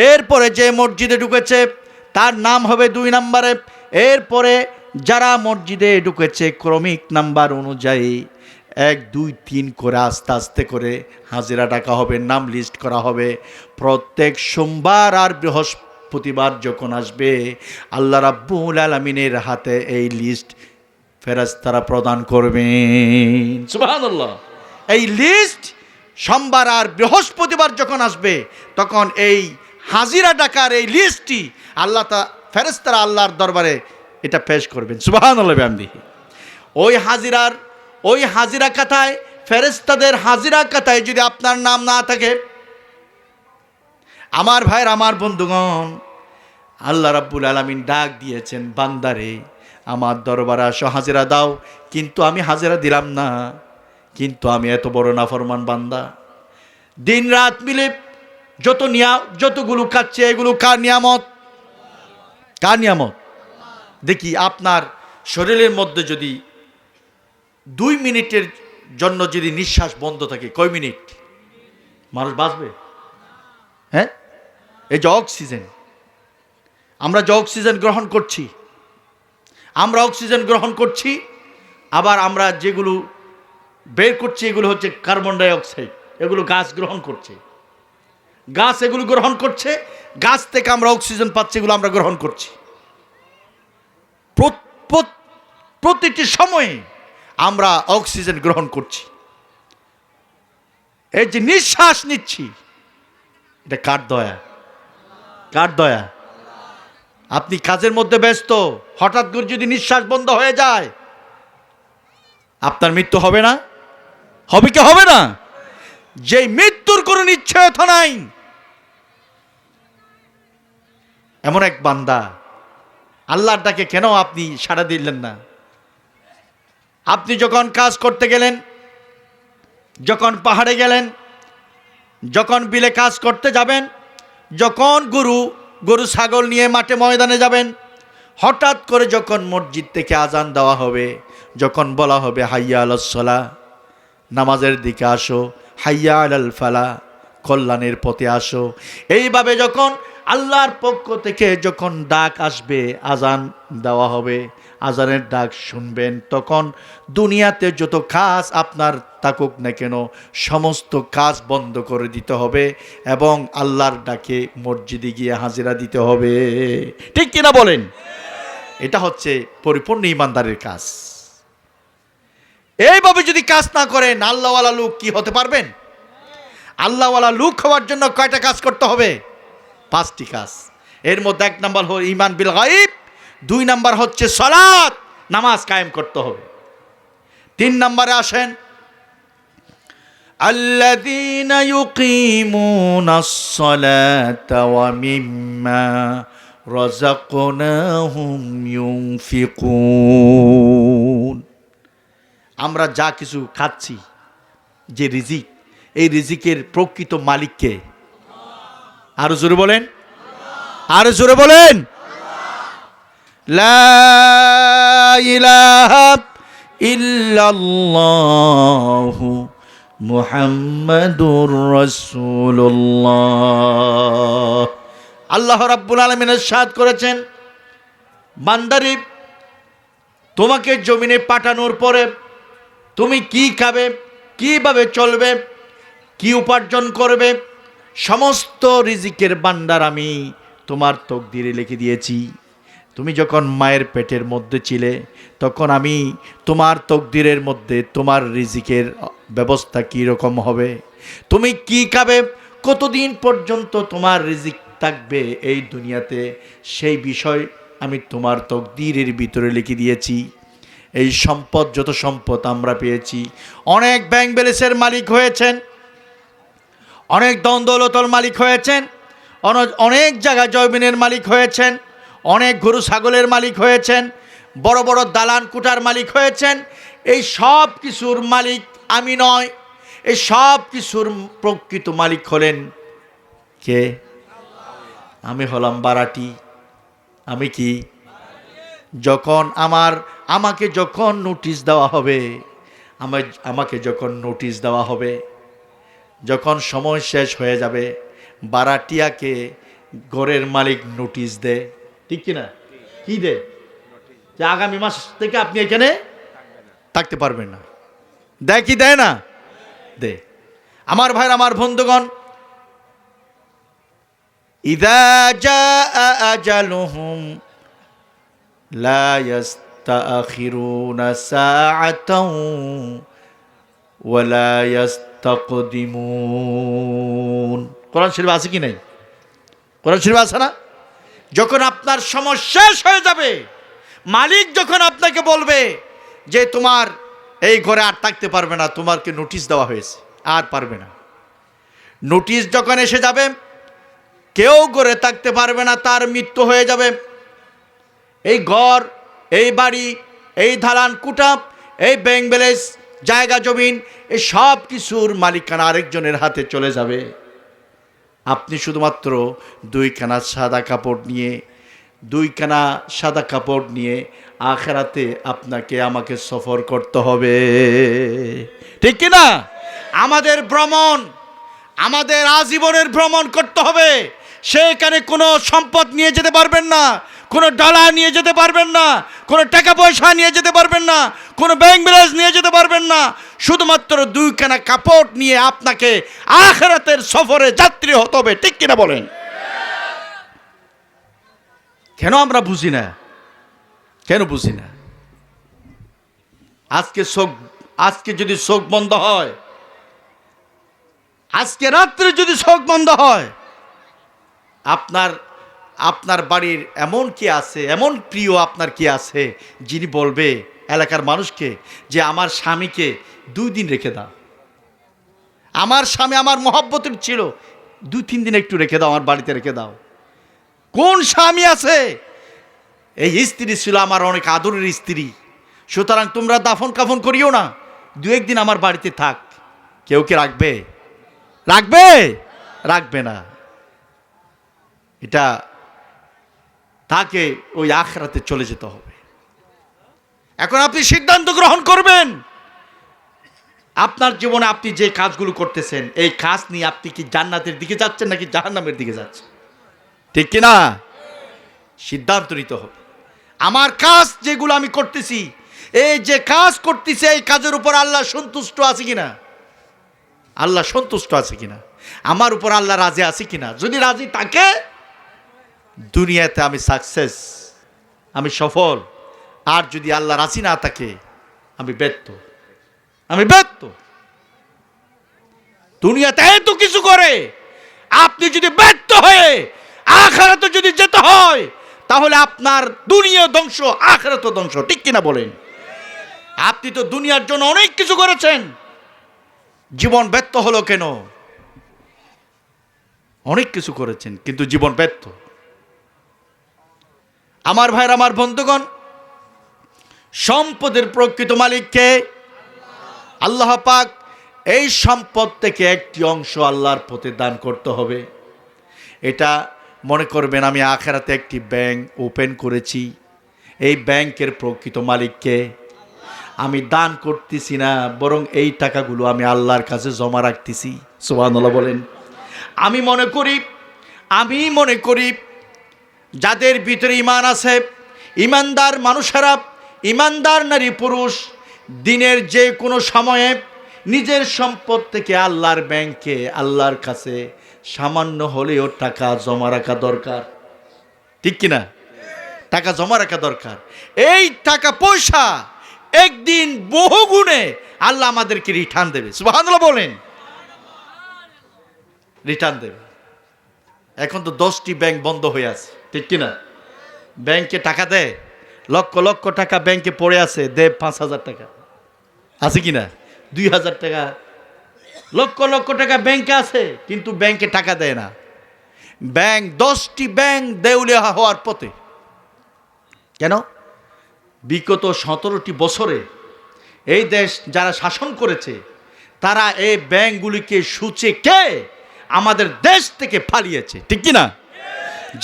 এরপরে যে মসজিদে ঢুকেছে তার নাম হবে 2 নম্বরে, এরপরে যারা মসজিদে ঢুকেছে ক্রমিক নাম্বার অনুযায়ী 1, 2, 3 করে আস্তে আস্তে করে হাজিরা ডাকা হবে, নাম লিস্ট করা হবে। প্রত্যেক সোমবার আর বৃহস্পতিবার যখন আসবে, আল্লাহ রাব্বুল আলামিনের হাতে এই লিস্ট ফেরেশতারা প্রদান করবেন। সুবহানাল্লাহ। এই লিস্ট সোমবার আর বৃহস্পতিবার যখন আসবে, তখন এই হাজিরা ডাকার এই লিস্টটি ফেরেশতারা আল্লাহর দরবারে এটা পেশ করবেন। সুবহানাল্লাহ বিহামদিহি। ওই হাজিরা খাতায়, ফেরেশতাদের হাজিরা খাতায় যদি আপনার নাম না থাকে, আমার ভাইয়ের, আমার বন্ধুগণ, আল্লাহ রাব্বুল আলামিন ডাক দিয়েছেন, বান্দারে আমার দরবারে আসো, হাজিরা দাও। কিন্তু আমি হাজিরা দিলাম না, কিন্তু আমি এত বড় নাফরমান বান্দা, দিন রাত মিলে যতগুলো খাচ্ছে এগুলো কার নিয়ামত? কার নিয়ামত? দেখি আপনার শরীরের মধ্যে যদি 2 মিনিটের জন্য যদি নিঃশ্বাস বন্ধ থাকে, কয় মিনিট মানুষ বাঁচবে? হ্যাঁ, এই যে অক্সিজেন, আমরা যে অক্সিজেন গ্রহণ করছি, আবার আমরা যেগুলো বের করছি এগুলো হচ্ছে কার্বন ডাই অক্সাইড, এগুলো গাছ গ্রহণ করছে, গাছ এগুলো গ্রহণ করছে, গাছ থেকে আমরা অক্সিজেন পাচ্ছি, এগুলো আমরা গ্রহণ করছি। প্রতিটি সময়ে আমরা অক্সিজেন গ্রহণ করছি। এই যে নিঃশ্বাস নিচ্ছি, এটা কার দয়া? কার দয়া? আপনি কাজের মধ্যে ব্যস্ত, হঠাৎ করে যদি নিঃশ্বাস বন্ধ হয়ে যায়, আপনার মৃত্যু হবে না? হবে কি হবে না? যে মৃত্যুর কোনো নিশ্চয়তা নাই, এমন এক বান্দা, আল্লাহর ডাকে কেন আপনি সাড়া দিলেন না? আপনি যখন কাজ করতে গেলেন, যখন পাহাড়ে গেলেন, যখন বিলে কাজ করতে যাবেন, যখন গরু গরু ছাগল নিয়ে মাঠে ময়দানে যাবেন, হঠাৎ করে যখন মসজিদ থেকে আজান দেওয়া হবে, যখন বলা হবে হাইয়া আলাস সালাহ, নামাজের দিকে আসো, হাইয়া আলাল ফালাহ, কল্যাণের পথে আসো, এইভাবে যখন আল্লাহর পক্ষ থেকে যখন ডাক আসবে, আজান দেওয়া হবে, আজানের ডাক শুনবেন, তখন দুনিয়াতে যত কাজ আপনার থাকুক না কেন সমস্ত কাজ বন্ধ করে দিতে হবে এবং আল্লাহর ডাকে মসজিদে গিয়ে হাজিরা দিতে হবে। ঠিক কিনা বলেন? এটা হচ্ছে পরিপূর্ণ ইমানদারের কাজ। এইভাবে যদি কাজ না করেন আল্লাহওয়ালা লোক কি হতে পারবেন? আল্লাহওয়ালা লোক হওয়ার জন্য কয়টা কাজ করতে হবে? 5টি কাজ। এর মধ্যে 1 নাম্বার হল ঈমান বিল গায়ব, 2 নাম্বার হচ্ছে সালাত, নামাজ কায়েম করতে হবে। 3 নম্বরে আসেন আল্লাযীনা ইউকিমুনাস সালাতা ওয়া মিম্মা রাযাকনাহুম ইউনফিকুন। আমরা যা কিছু খাচ্ছি, যে রিজিক, এই রিজিকের প্রকৃত মালিক কে? আরো জোরে বলেন, আরো জোরে বলেন। লা ইলাহা ইল্লাল্লাহু মুহাম্মাদুর রাসূলুল্লাহ। আল্লাহ রাব্বুল আলামিন ইরশাদ করেছেন, বান্দারে তোমাকে জমিনে পাঠানোর পরে তুমি কি খাবে, কিভাবে চলবে, কি উপার্জন করবে, সমস্ত রিজিকের ভান্ডার আমি তোমার তকদিরে লিখে দিয়েছি। তুমি যখন মায়ের পেটের মধ্যে ছিলে তখন আমি তোমার তকদিরের মধ্যে তোমার রিজিকের ব্যবস্থা কী রকম হবে, তুমি কি খাবে, কতদিন পর্যন্ত তোমার রিজিক থাকবে এই দুনিয়াতে, সেই বিষয় আমি তোমার তকদিরের ভিতরে লিখে দিয়েছি। এই সম্পদ, যত সম্পদ আমরা পেয়েছি, অনেক ব্যাংক ব্যালেন্সের মালিক হয়েছেন, অনেক ধন দৌলতের মালিক হয়েছেন, অনেক জায়গা জমিনের মালিক হয়েছেন, অনেক গরু ছাগলের মালিক হয়েছেন, বড় বড় দালান কুটার মালিক হয়েছেন। এই সব কিছুর মালিক আমি নয়, এই সব কিছুর প্রকৃত মালিক হলেন কে? আমি হলাম বারাটি। আমি কি? যখন আমাকে যখন নোটিশ দেওয়া হবে, আমাকে যখন নোটিশ দেওয়া হবে, যখন সময় শেষ হয়ে যাবে, বারাটিয়াকে ঘরের মালিক নোটিশ দেয়, ঠিক কিনা? কি দে? যে আগামী মাস থেকে আপনি এখানে থাকতে পারবেন না। দেয় কি দেয় না? দে। আমার ভাইরা, আমার বন্ধুগণ, ইযা জাআ আজালুহুম লা ইস্তাখিরুনা সাআতাও ওয়া লা ইস্তাকদিমুন। কোরআন শরীফ আছে কি নাই? কোরআন শরীফ আছে না? যখন আপনার সময় শেষ হয়ে যাবে, মালিক যখন আপনাকে বলবে যে তোমার এই ঘরে আর থাকতে পারবে না, তোমাকে নোটিশ দেওয়া হয়েছে, আর পারবে না, নোটিশ যখন এসে যাবে, কেউ ঘরে থাকতে পারবে না, তার মৃত্যু হয়ে যাবে। এই ঘর, এই বাড়ি, এই দালান কুটা, এই ব্যাংক ব্যালেন্স, জায়গা জমিন, এই সব কিছুর মালিকানা আরেকজনের হাতে চলে যাবে। আপনি শুধুমাত্র 2খানা সাদা কাপড় নিয়ে আখিরাতে আপনাকে আমাকে সফর করতে হবে, ঠিক কি না? আমাদের ভ্রমণ, আমাদের আজীবনের ভ্রমণ করতে হবে। সেখানে কোনো সম্পদ নিয়ে যেতে পারবেন না, কোনো ডলার নিয়ে যেতে পারবেন না, কোনো টাকা পয়সা নিয়ে যেতে পারবেন না, কোনো ব্যাংক ব্যালেন্স নিয়ে যেতে পারবেন না। শুধুমাত্র 2খানা কাপড় নিয়ে আপনাকে আখিরাতের সফরে যাত্রী হতে হবে, ঠিক কিনা বলেন? কেন আমরা বুঝি না? কেন বুঝি না? আজকে যদি চোখ বন্ধ হয়, আজকে রাত্রে যদি চোখ বন্ধ হয়, আপনার বাড়ির এমন কি আছে, এমন প্রিয় আপনার কি আছে, যিনি বলবে এলাকার মানুষকে যে আমার স্বামীকে 2 দিন রেখে দাও, আমার স্বামী আমার মহব্বতের ছিল, 2-3 দিন একটু রেখে দাও, আমার বাড়িতে রেখে দাও? কোন স্বামী আছে? এই স্ত্রী ছিল আমার অনেক আদরের স্ত্রী, সুতরাং তোমরা দাফন কাফন করিও না, 2-1 দিন আমার বাড়িতে থাক। কেউ কি রাখবে? রাখবে? রাখবে না। এটা তাকে ওই আখিরাতে চলে যেতে হবে। এখন আপনি সিদ্ধান্ত গ্রহণ করবেন, আপনার জীবনে আপনি যে কাজগুলো করতেছেন এই কাজ নিয়ে আপনি কি জান্নাতের দিকে যাচ্ছেন নাকি জাহান্নামের দিকে যাচ্ছেন, ঠিক কিনা? সিদ্ধান্ত নিতে হবে। আমার কাজ যেগুলো আমি করতেছি, এই যে কাজ করতেছি এই কাজের উপর আল্লাহ সন্তুষ্ট আছে কিনা, আল্লাহ সন্তুষ্ট আছে কিনা, আমার উপর আল্লাহ রাজি আছে কিনা। যদি রাজি থাকে দুনিয়াতে আমি সাকসেস, আমি সফল। আর যদি আল্লাহ রাজি না থাকে আমি ব্যর্থ, আমি ব্যর্থ। দুনিয়াতে এত কিছু করে আপনি যদি ব্যর্থ হয়ে আখিরাতে যদি যেতে হয় তাহলে আপনার দুনিয়া ধ্বংস, আখিরাত ধ্বংস, ঠিক কিনা বলেন? আপনি তো দুনিয়ার জন্য অনেক কিছু করেছেন, জীবন ব্যর্থ হলো কেন? অনেক কিছু করেছেন কিন্তু জীবন ব্যর্থ। আমার ভাইরা, আমার বন্ধুগণ, সম্পদের প্রকৃত মালিককে আল্লাহ পাক। এই সম্পদ থেকে একটি অংশ আল্লাহর পথে দান করতে হবে। এটা মনে করবেন আমি আখিরাতে একটি ব্যাংক ওপেন করেছি, এই ব্যাংকের প্রকৃত মালিককে আমি দান করতেছি না, বরং এই টাকাগুলো আমি আল্লাহর কাছে জমা রাখতেছি। সুবহানাল্লাহ বলেন। আমি মনে করি যাদের ভিতরে ঈমান আছে, ঈমানদার মানুষেরা, ঈমানদার নারী পুরুষ, দিনের যে কোনো সময়ে নিজের সম্পদ থেকে আল্লাহর ব্যাংকে, আল্লাহর কাছে সামান্য হলেও টাকা জমা রাখা দরকার, ঠিক কিনা? টাকা জমা রাখা দরকার। এই টাকা পয়সা একদিন বহু গুণে আল্লাহ আমাদেরকে রিটার্ন দেবে। সুবহানাল্লাহ বলেন। রিটার্ন দেবে। এখন তো 10টি ব্যাংক বন্ধ হয়ে আছে, ঠিক কিনা? ব্যাংকে টাকা দেয়, লক্ষ লক্ষ টাকা ব্যাংকে পড়ে আছে, দেয় 5,000 টাকা, আছে কিনা? 2,000 টাকা, লক্ষ লক্ষ টাকা ব্যাংকে আছে কিন্তু ব্যাংকে টাকা দেয় না। ব্যাংক 10টি ব্যাংক দেউলিয়া হওয়ার পথে। কেন? বিগত 17টি বছরে এই দেশ যারা শাসন করেছে তারা এই ব্যাংকগুলিকে সুচে কে আমাদের দেশ থেকে ফালিয়েছে, ঠিক কিনা?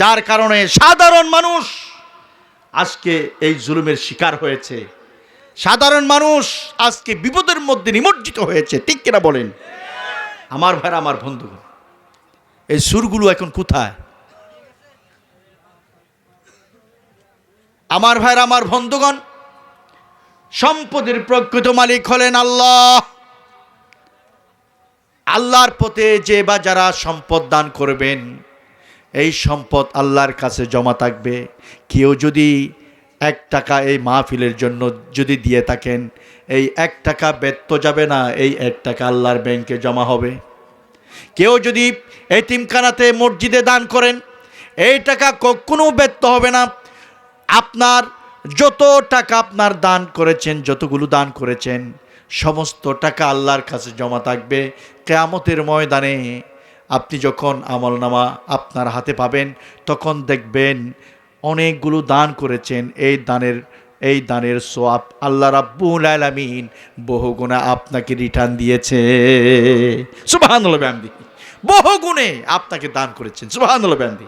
যার কারণে সাধারণ মানুষ আজকে এই জুলুমের শিকার হয়েছে, সাধারণ মানুষ আজকে বিপদের মধ্যে নিমজ্জিত হয়েছে, ঠিক কিনা বলেন? আমার ভাইরা, আমার বন্ধুগণ, এই সুরগুলো এখন কোথায়? আমার ভাইরা, আমার বন্ধুগণ, সম্পদের প্রকৃত মালিক হলেন আল্লাহ। আল্লাহর পথে যে বা যারা সম্পদ দান করবেন এই সম্পদ আল্লাহর কাছে জমা থাকবে। কেউ যদি 1 টাকা এই মাহফিলের জন্য যদি দিয়ে থাকেন, এই 1 টাকা ব্যর্থ যাবে না, এই 1 টাকা আল্লাহর ব্যাংকে জমা হবে। কেউ যদি এতিমখানাতে, মসজিদে দান করেন, এই টাকা কখনো ব্যর্থ হবে না। আপনার যত টাকা আপনার দান করেছেন, যতগুলো দান করেছেন, সমস্ত টাকা আল্লাহর কাছে জমা থাকবে। কিয়ামতের ময়দানে আপনি যখন আমলনামা আপনার হাতে পাবেন তখন দেখবেন অনেকগুলো দান করেছেন, এই দানের সওয়াব আল্লাহ রাব্বুল আলামিন বহুগুণে আপনাকে রিটার্ন দিয়েছে। সুবহানাল্লাহ বিহামদি। বহুগুণে আপনাকে দান করেছেন। সুবহানাল্লাহ বিহামদি।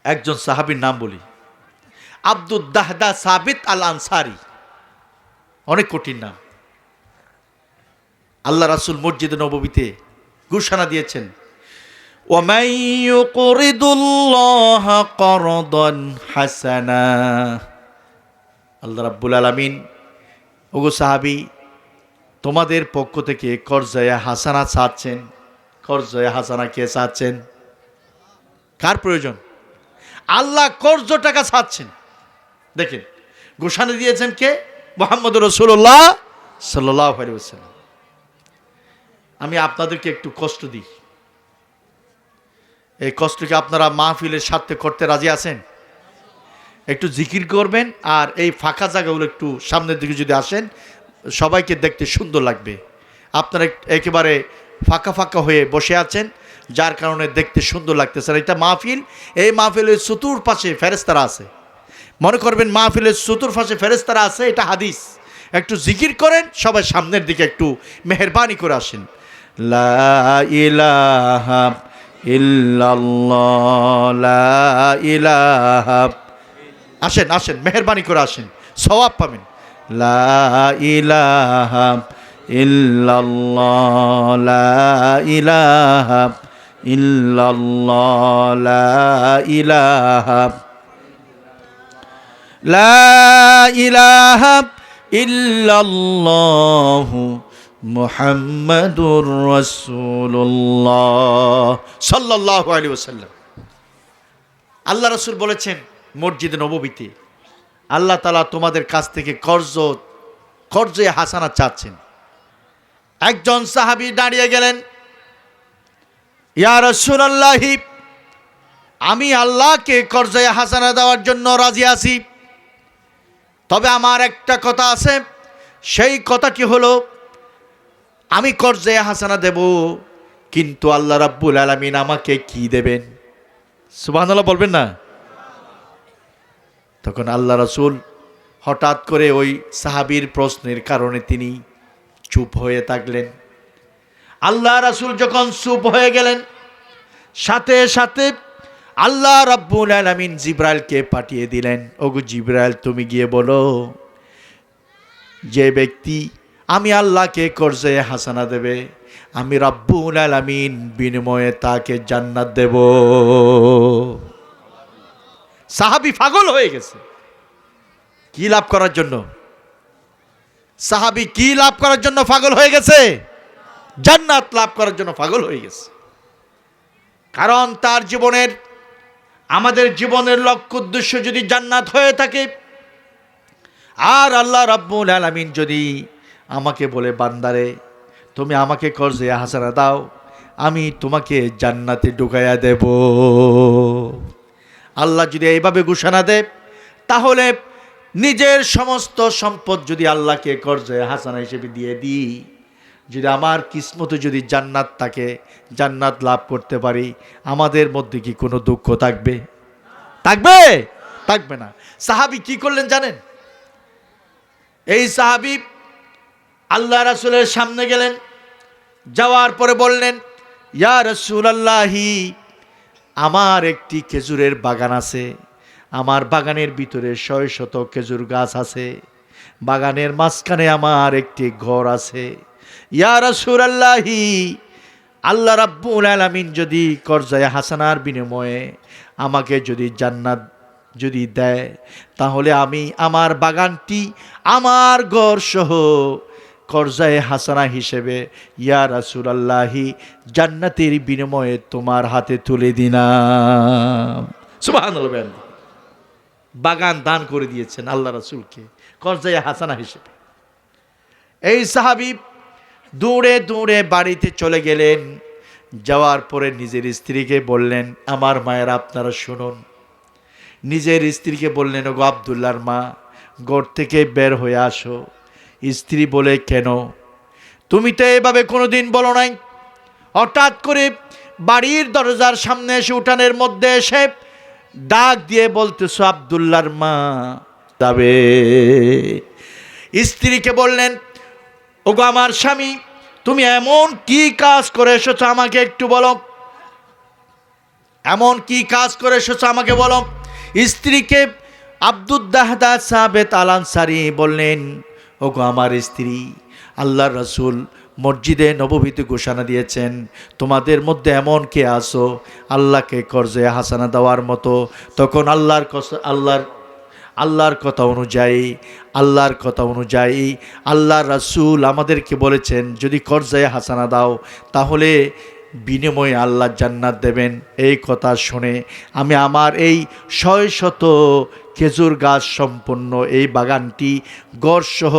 একজন সাহাবীর নাম বলি, আব্দুদ দাহদা সাবিত আল আনসারি। অনেক কঠিন নাম। আল্লাহ রাসূল মসজিদে নববীতে ঘোষণা দিয়েছেন, ওয়ামান ইউকরিদুল্লাহ করদান হাসানা। আল্লাহ রাব্বুল আলামিন, ওগো সাহাবী, তোমাদের পক্ষ থেকে কর্জায়ে হাসানা চাচ্ছেন। কর্জায়ে হাসানা কে চাচ্ছেন? কার প্রয়োজন? আল্লাহ কর্জ টাকা চাচ্ছেন। দেখেন ঘোষণা দিয়েছেন কে? মুহাম্মদ রাসূলুল্লাহ সাল্লাল্লাহু আলাইহি ওয়াসাল্লাম। আমি আপনাদেরকে একটু কষ্ট দিই, এই কষ্টকে আপনারা মাহফিলের সাথে করতে রাজি আছেন? একটু জিকির করবেন আর এই ফাঁকা জায়গাগুলো একটু সামনের দিকে যদি আসেন সবাইকে দেখতে সুন্দর লাগবে। আপনারা একেবারে ফাঁকা ফাঁকা হয়ে বসে আছেন, যার কারণে দেখতে সুন্দর লাগতেছে। এটা মাহফিল, এই মাহফিলের চতুর্পাশে ফেরেশতারা আছে। মনে করবেন মাহফিলের চতুর্পাশে ফেরেশতারা আছে, এটা হাদিস। একটু জিকির করেন, সবাই সামনের দিকে একটু মেহেরবানি করে আসেন। লা ইলাহা ইল্লাল্লাহ লা ইলাহা, আসেন আসেন মেহেরবানি করে আসেন, সওয়াব পাবেন। লা ইলাহা ইল্লাল্লাহ লা ইলাহা ইল্লাল্লাহ লা ইলাহা লা ইলাহা ইল্লাল্লাহু মুহাম্মাদুর রাসূলুল্লাহ সাল্লাল্লাহু আলাইহি ওয়াসাল্লাম। আল্লাহ রাসূল বলেছেন মসজিদে নববীতে, আল্লাহ তাআলা তোমাদের কাছ থেকে কর্জে হাসানা চাচ্ছেন। একজন সাহাবী দাঁড়িয়ে গেলেন, ইয়া রাসূলুল্লাহ, আমি আল্লাহকে কর্জে হাসানা দেওয়ার জন্য রাজি আছি, তবে আমার একটা কথা আছে, সেই কথাটি হলো আমি কর্জে হাসানা দেব, কিন্তু আল্লাহ রাব্বুল আলামিন আমাকে কি দেবেন? সুবহানাল্লাহ বলবেন না? তখন আল্লাহ রাসূল হঠাৎ করে ওই সাহাবীর প্রশ্নের কারণে তিনি চুপ হয়ে থাকলেন। আল্লাহ রাসূল যখন চুপ হয়ে গেলেন, সাথে সাথে আল্লাহ রাব্বুল আলামিন জিবরাইলকে পাঠিয়ে দিলেন, ওগো জিবরাইল, তুমি গিয়ে বলো যে ব্যক্তি আমি আল্লাহকে কর্জে হাসানা দেবে, আমি রাব্বুল আলামিন বিনিময়ে তাকে জান্নাত দেব। সাহাবী পাগল হয়ে গেছে। কি লাভ করার জন্য? সাহাবী কি লাভ করার জন্য পাগল হয়ে গেছে? জান্নাত লাভ করার জন্য পাগল হয়ে গেছে। কারণ তার জীবনের, আমাদের জীবনের লক্ষ্য উদ্দেশ্য যদি জান্নাত হয়ে থাকে, আর আল্লাহ রাব্বুল আলামিন যদি আমাকে বলে, বান্দারে তুমি আমাকে কর্জে হাসানা দাও, আমি তোমাকে জান্নাতে ঢুকাইয়া দেব, আল্লাহ যদি এইভাবে ঘোষণা দেয়, তাহলে নিজের সমস্ত সম্পদ যদি আল্লাহকে কর্জে হাসানা হিসেবে দিয়ে দিই, যদি আমার কিসমতে যদি জান্নাত থাকে, জান্নাত লাভ করতে পারি, আমাদের মধ্যে কি কোনো দুঃখ থাকবে? থাকবে? থাকবে না। সাহাবী কি করলেন জানেন? এই সাহাবী আল্লাহ রাসূলের সামনে গেলেন, যাওয়ার পরে বললেন, ইয়া রাসূলুল্লাহি, আমার একটি খেজুরের বাগান আছে, আমার বাগানের ভিতরে 100 খেজুর গাছ আছে, বাগানের মাঝখানে আমার একটি ঘর আছে। ইয়া রাসূলুল্লাহি, আল্লাহ রাব্বুল আলামিন যদি কর্জে হাসানার বিনিময়ে আমাকে যদি জান্নাত যদি দেয়, তাহলে আমি আমার বাগানটি আমার ঘর সহ কর্জে হাসানা হিসেবে ইয়া রাসূলুল্লাহি জান্নাতের বিনিময়ে তোমার হাতে তুলে দিলাম। সুবহানাল্লাহ। বাগান দান করে দিয়েছেন আল্লাহ রাসূলকে কর্জে হাসানা হিসেবে। এই সাহাবী দৌড়ে দৌড়ে বাড়িতে চলে গেলেন। যাওয়ার পরে নিজের স্ত্রীকে বললেন, আমার মায়ের আপনারা শুনুন। নিজের স্ত্রীকে বললেন, ওগো আব্দুল্লাহর মা, ঘর থেকে বের হয়ে আসো। স্ত্রী বলে, কেন? তুমি তো এভাবে কোনোদিন বলো নাই। হঠাৎ করে বাড়ির দরজার সামনে এসে, উঠানের মধ্যে এসে ডাক দিয়ে বলতেছো, আব্দুল্লাহর মা তবে। স্ত্রীকে বললেন, ওগো আমার স্বামী, তুমি এমন কি কাজ করে এসেছো আমাকে একটু বলো, এমন কি কাজ করে এসেছো আমাকে বলো। স্ত্রীকে আব্দুদ্দাহদা সাবেত আল আনসারী বললেন, ওগো আমার স্ত্রী, আল্লাহর রাসূল মসজিদে নববীতে ঘোষণা দিয়েছেন, তোমাদের মধ্যে এমন কে আসো আল্লাহকে কর্জে হাসানা দেওয়ার মতো। তখন আল্লাহর কথা অনুযায়ী আল্লাহর রাসূল আমাদেরকে বলেছেন, যদি কর্জে হাসানা দাও তাহলে বিনিময়ে আল্লাহ জান্নাত দেবেন। এই কথা শুনে আমি আমার এই 100 খেজুর গাছ সম্পন্ন এই বাগানটি গড়সহ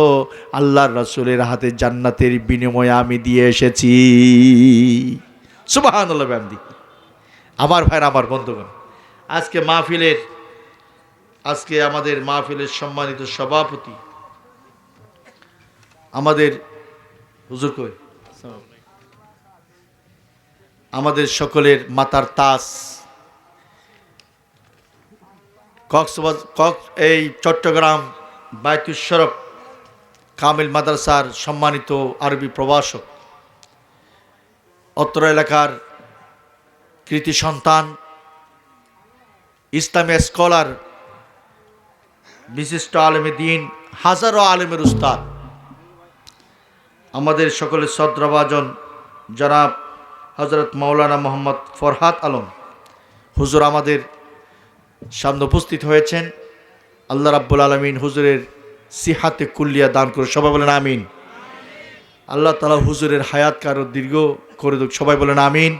আল্লাহর রাসূলের হাতে জান্নাতের বিনিময়ে আমি দিয়ে এসেছি। সুবহানাল্লাহ। আমার ভাইরা, আমার বন্ধুগণ, আজকে আমাদের মাহফিলের সম্মানিত সভাপতি, আমাদের হুজুর কই, আমাদের সকলের মাতার তাজ, এই চট্টগ্রাম বায়তুশ শরফ কামিল মাদ্রাসার সম্মানিত আরবি প্রভাষক, অত্র এলাকার কৃতি সন্তান, ইসলামী স্কলার, বিশিষ্ট আলেমে দিন, হাজারো আলেমের উস্তাদ, আমাদের সকলের শ্রদ্ধাভাজন জনাব হযরত মাওলানা মোহাম্মদ ফরহাদ আলম হুজুর আমাদের সামনে উপস্থিত হয়েছেন। আল্লাহ রাব্বুল আলামিন হুজুরের সিহাতে কুল্লিয়া দান করে, সবাই বলেন আমিন। আল্লাহ তাআলা হুজুরের হায়াত কারো দীর্ঘ করে দিক, সবাই বলেন আমিন।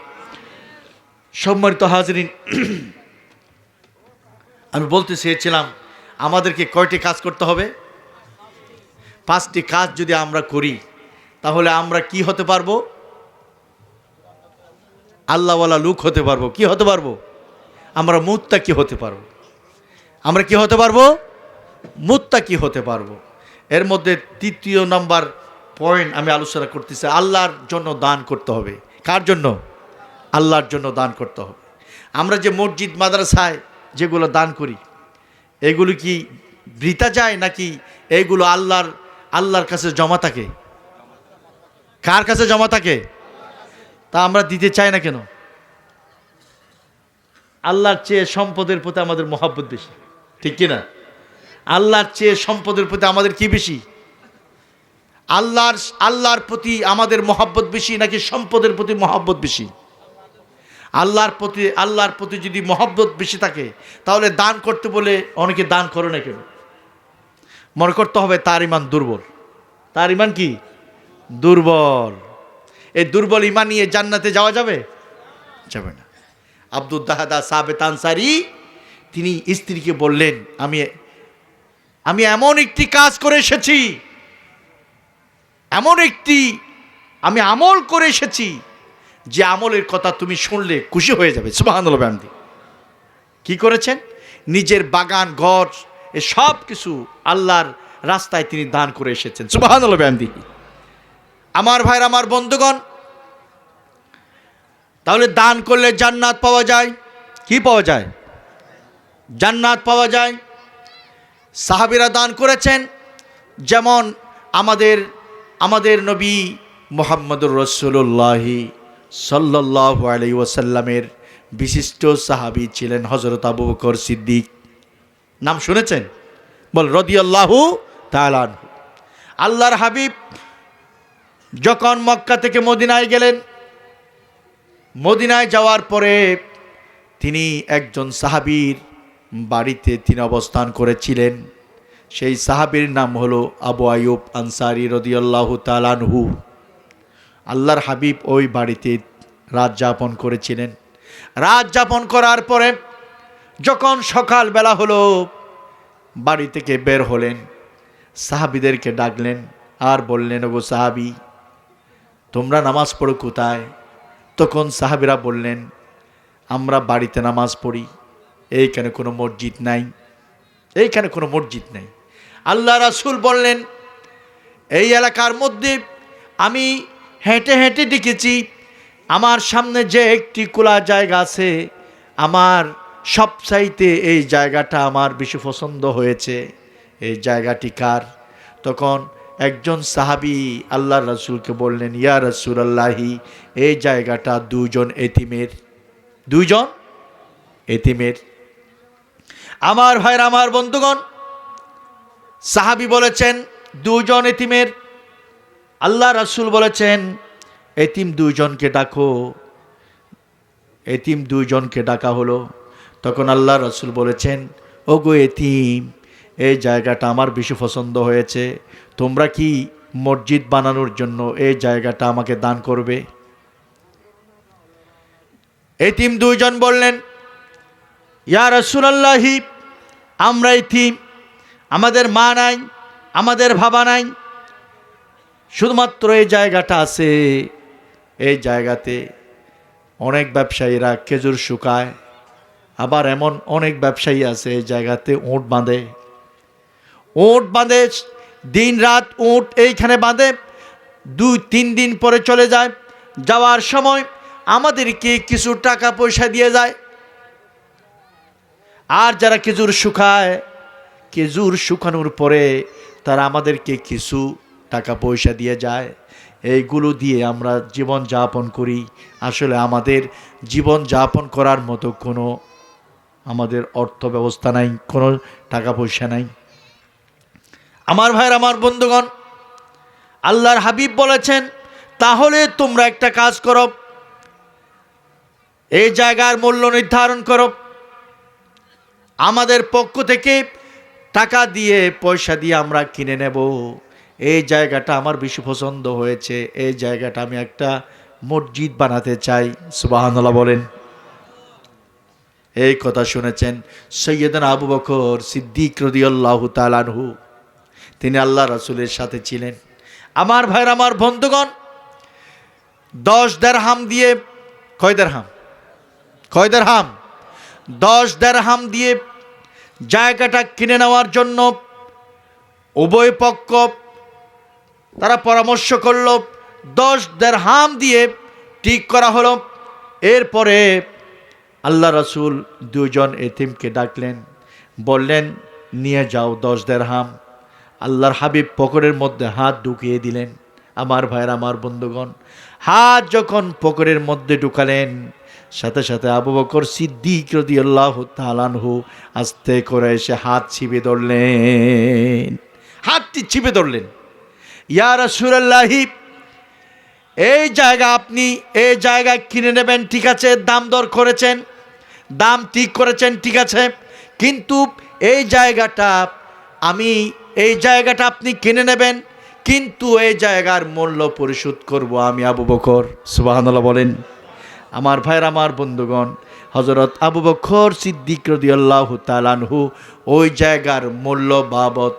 সম্মানিত হাজরিন, আমি বলতে চেয়েছিলাম আমাদেরকে কয়টি কাজ করতে হবে? 5টি কাজ যদি আমরা করি তাহলে আমরা কি হতে পারবো? আল্লাহওয়ালা লোক হতে পারবো। কি হতে পারবো? আমরা মুত্তাকি হতে পারবো। আমরা কি হতে পারবো? মুত্তাকি হতে পারবো। এর মধ্যে 3য় নাম্বার পয়েন্ট আমি আলোচনা করতেছি, আল্লাহর জন্য দান করতে হবে। কার জন্য? আল্লাহর জন্য দান করতে হবে। আমরা যে মসজিদ মাদ্রাসায় যেগুলো দান করি এগুলো কি বৃথা যায় নাকি এইগুলো আল্লাহর কাছে জমা থাকে? কার কাছে জমা থাকে? তা আমরা দিতে চাই না কেন? আল্লাহর চেয়ে সম্পদের প্রতি আমাদের মহব্বত বেশি, ঠিক কি না? আল্লাহর চেয়ে সম্পদের প্রতি আমাদের কি বেশি? আল্লাহর প্রতি আমাদের মহব্বত বেশি নাকি সম্পদের প্রতি মহব্বত বেশি? আল্লাহর প্রতি যদি মহব্বত বেশি থাকে তাহলে দান করতে বলে অনেকে দান করে না কেন? মনে করতে হবে তার ইমান দুর্বল। তার ইমান কি? দুর্বল। এই দুর্বল ইমান নিয়ে জান্নাতে যাওয়া যাবে? যাবে না। আব্দুল দাহাদা সাবেত আনসারী তিনি স্ত্রীকে বললেন, আমি এমন একটি কাজ করে এসেছি, আমি আমল করে এসেছি যে আমলের কথা তুমি শুনলে খুশি হয়ে যাবে। সুবহানাল্লাহ। বান্দি কি করেছেন? নিজের বাগান, ঘর, এ সব কিছু আল্লাহর রাস্তায় তিনি দান করে এসেছেন। সুবহানাল্লাহ। বান্দি আমার ভাইরা, আমার বন্ধুগণ, তাহলে দান করলে জান্নাত পাওয়া যায়। কি পাওয়া যায়? জান্নাত পাওয়া যায়। সাহাবীরা দান করেছেন, যেমন আমাদের নবী মুহাম্মদুর রাসূলুল্লাহ সাল্লাল্লাহু আলাইহি ওয়াসাল্লামের বিশিষ্ট সাহাবী ছিলেন হযরত আবু বকর সিদ্দিক। নাম শুনেছেন? বল, রাদিয়াল্লাহু তাআলা আনহু। আল্লাহর হাবিব যখন মক্কা থেকে মদিনায় গেলেন, মদিনায় যাওয়ার পরে তিনি একজন সাহাবীর বাড়িতে তিনি অবস্থান করেছিলেন। সেই সাহাবীর নাম হলো আবু আইয়ুব আনসারী রাদিয়াল্লাহু তাআলা আনহু। আল্লাহর হাবিব ওই বাড়িতে রাত যাপন করেছিলেন। রাত যাপন করার পরে যখন সকালবেলা হলো, বাড়ি থেকে বের হলেন, সাহাবীদেরকে ডাকলেন আর বললেন, ওগো সাহাবী, তোমরা নামাজ পড়ো কোথায়? তখন সাহাবীরা বললেন, আমরা বাড়িতে নামাজ পড়ি, এইখানে কোনো মসজিদ নাই, এইখানে কোনো মসজিদ নাই। আল্লাহ রাসূল বললেন, এই এলাকার মধ্যে আমি হেঁটে হেঁটে দেখেছি, আমার সামনে যে একটি খোলা জায়গা আছে, আমার সবচাইতে এই জায়গাটা আমার বেশি পছন্দ হয়েছে। এই জায়গাটি কার? তখন একজন সাহাবী আল্লাহ রাসূলকে বললেন, ইয়া রাসূলুল্লাহি, এই জায়গাটা দুজন এতিমের। আমার ভাইরা, আমার বন্ধুগণ, সাহাবী বলেছেন দুজন এতিমের। আল্লাহ রাসূল বলেছেন, এতিম দুইজনকে ডাকো। এতিম দুইজনকে ডাকা হলো। তখন আল্লাহ রাসূল বলেছেন, ওগো এতিম, এই জায়গাটা আমার বেশি পছন্দ হয়েছে, তোমরা কি মসজিদ বানানোর জন্য এই জায়গাটা আমাকে দান করবে? এতিম দুইজন বললেন, ইয়া রাসূলুল্লাহি, আমরা এতিম, আমাদের মা নাই, আমাদের বাবা নাই, শুধুমাত্র এই জায়গাটা আছে। এই জায়গাতে অনেক ব্যবসায়ীরা খেজুর শুকায়, আবার এমন অনেক ব্যবসায়ী আছে এই জায়গাতে উট বাঁধে, দিন রাত উট এইখানে বাঁধে, 2-3 দিন পরে চলে যায়। যাওয়ার সময় আমাদেরকে কিছু টাকা পয়সা দিয়ে যায়। আর যারা খেজুর শুকায়, খেজুর শুকানোর পরে তারা আমাদেরকে কিছু টাকা পয়সা দিয়ে যায়, এইগুলো দিয়ে আমরা জীবন যাপন করি। আসলে আমাদের জীবন যাপন করার মতো কোনো আমাদের অর্থ ব্যবস্থা নাই, কোনো টাকা পয়সা নাই। আমার ভাইয়ের, আমার বন্ধুগণ, আল্লাহর হাবিব বলেছেন, তাহলে তোমরা একটা কাজ করো, এই জায়গার মূল্য নির্ধারণ করো। আমাদের পক্ষ থেকে টাকা দিয়ে পয়সা দিয়ে আমরা কিনে নেব। এই জায়গাটা আমার বেশি পছন্দ হয়েছে, এই জায়গাটা আমি একটা মসজিদ বানাতে চাই। সুবহানাল্লাহ বলেন। এই কথা শুনেছেন সৈয়দনা আবু বকর সিদ্দিক রাদিয়াল্লাহু তাআলা আনহু, তিনি আল্লাহ রাসূলের সাথে ছিলেন। আমার ভাইয়ের, আমার বন্ধুগণ, 10 দিরহাম দিয়ে, কয় দিরহাম? 10 দিরহাম দিয়ে জায়গাটা কিনে নেওয়ার জন্য উভয় পক্ষ তারা পরামর্শ করল। 10 দিরহাম দিয়ে ঠিক করা হলো। এরপরে আল্লাহ রাসূল 2 জন এতিমকে ডাকলেন, বললেন, নিয়ে যাও 10 দিরহাম। আল্লাহর হাবিব পকেটের মধ্যে হাত ঢুকিয়ে দিলেন। আমার ভাইয়ের, আমার বন্ধুগণ, হাত যখন পকেটের মধ্যে ঢুকালেন, সাথে সাথে আবু বকর সিদ্দিক রাদিয়াল্লাহু তাআলা আনহু আস্তে করে এসে হাত চিপে ধরলেন, হাতটি চিপে ধরলেন। ইয়া রাসূলুল্লাহ, এই জায়গা আপনি এই জায়গা কিনে নেবেন, ঠিক আছে, দাম দর করেছেন, দাম ঠিক করেছেন, ঠিক আছে, কিন্তু এই জায়গাটা আপনি কিনে নেবেন, কিন্তু এই জায়গার মূল্য পরিশোধ করব আমি আবু বকর। সুবহানাল্লাহ বলেন। আমার ভাইয়ের, আমার বন্ধুগণ, হযরত আবু বকর সিদ্দিক রাদিয়াল্লাহু তাআলা আনহু ওই জায়গার মূল্য বাবদ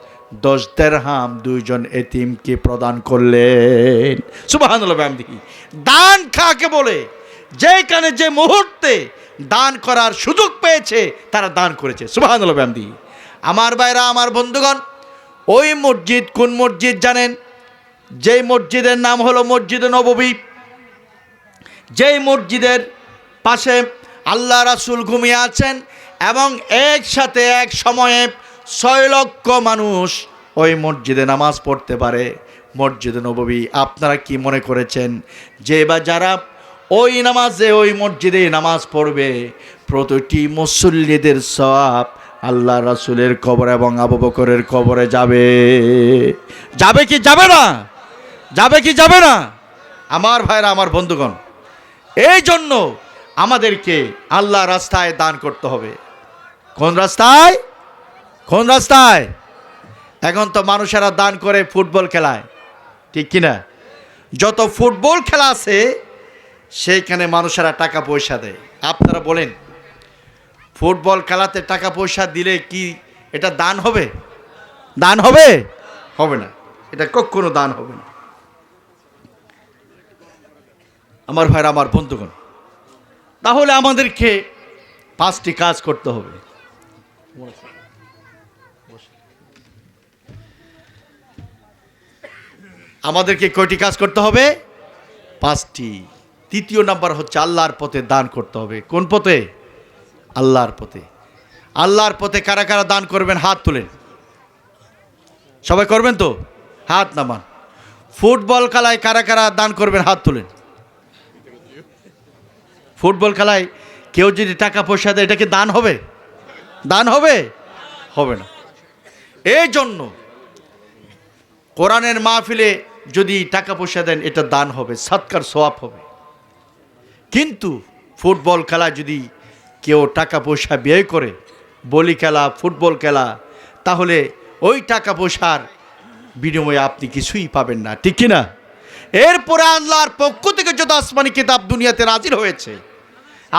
10 দিরহাম 2 জন এতিমকে প্রদান করলেন। সুবহানাল্লাহ বিহামদিহি। দান কাকে বলে? যেখানে যে মুহূর্তে দান করার সুযোগ পেয়েছে তারা দান করেছে। সুবহানাল্লাহ বিহামদিহি। আমার ভাইরা, আমার বন্ধুগণ, ওই মসজিদ কোন মসজিদ জানেন? যেই মসজিদের নাম হলো মসজিদে নববী, যেই মসজিদের পাশে আল্লাহ রাসূল ঘুমিয়ে আছেন এবং একসাথে এক সময়ে 6 লক্ষ মানুষ ওই মসজিদে নামাজ পড়তে পারে, মসজিদে নববী। আপনারা কি মনে করেছেন যে বা যারা ওই নামাজে ওই মসজিদে নামাজ পড়বে, প্রতিটি মুসল্লিদের সওয়াব আল্লাহ রাসূলের কবর এবং আবু বকরের কবরে যাবে? যাবে কি যাবে না? যাবে কি যাবে না? আমার ভাইরা, আমার বন্ধুগণ, এই জন্য আমাদেরকে আল্লাহ রাস্তায় দান করতে হবে। কোন রাস্তায়? কোন রাস্তায়? এখন তো মানুষেরা দান করে ফুটবল খেলায়, ঠিক কিনা? যত ফুটবল খেলা আছে সেইখানে মানুষেরা টাকা পয়সা দেয়। আপনারা বলেন, ফুটবল খেলাতে টাকা পয়সা দিলে কি এটা দান হবে? দান হবে? হবে না, এটা কখনো দান হবে না। আমার ভাইরা, আমার বন্ধুগণ, তাহলে আমাদেরকে 5টি কাজ করতে হবে। আমাদেরকে কয়টি কাজ করতে হবে? 5টি। 3য় নাম্বার হচ্ছে আল্লাহর পথে দান করতে হবে। কোন পথে? আল্লাহর পথে। আল্লাহর পথে কারা কারা দান করবেন? হাত তুলেন। সবাই করবেন তো? হাত নামান। ফুটবল খেলায় কারা কারা দান করবেন? হাত তুলেন। ফুটবল খেলায় কেউ যদি টাকা পয়সা দেয়, এটা কি দান হবে? দান হবে? হবে না। এই জন্য কোরআনের মাহফিলে যদি টাকা পয়সা দেন, এটা দান হবে, সদকার সওয়াব হবে। কিন্তু ফুটবল খেলা যদি কেউ টাকা পয়সা ব্যয় করে, বলি খেলা, ফুটবল খেলা, তাহলে ওই টাকা পয়সার বিনিময়ে আপনি কিছুই পাবেন না, ঠিক কিনা? এরপরে আল্লাহর পক্ষ থেকে যত আসমানি কিতাব দুনিয়াতে নাজিল হয়েছে,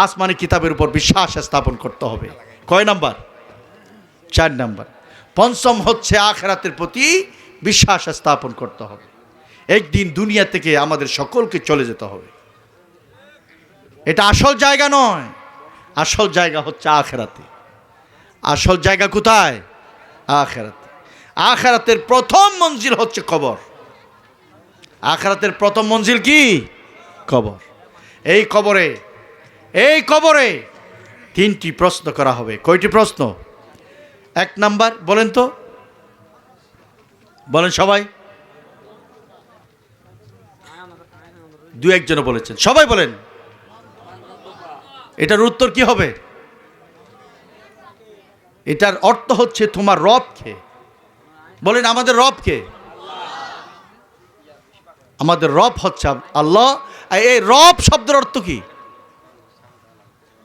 আসমানি কিতাবের উপর বিশ্বাস স্থাপন করতে হবে। কয় নাম্বার? 4 নাম্বার। 5ম হচ্ছে আখিরাতের প্রতি বিশ্বাস স্থাপন করতে হবে। একদিন দুনিয়া থেকে আমাদের সকলকে চলে যেতে হবে। এটা আসল জায়গা নয়, আসল জায়গা হচ্ছে আখিরাতে। আসল জায়গা কোথায়? আখিরাতে। আখিরাতের প্রথম মঞ্জিল হচ্ছে কবর। আখিরাতের প্রথম মঞ্জিল কি? কবর। এই কবরে 3টি প্রশ্ন করা হবে। কয়টি প্রশ্ন? 1 নাম্বার বলেন তো, বলেন সবাই। দু একজন বলেছেন, সবাই বলেন। এটার উত্তর কি হবে? এটার অর্থ হচ্ছে তোমার রব কে? বলেন আমাদের রব কে? আমাদের রব হচ্ছে আল্লাহ। এই রব শব্দের অর্থ কি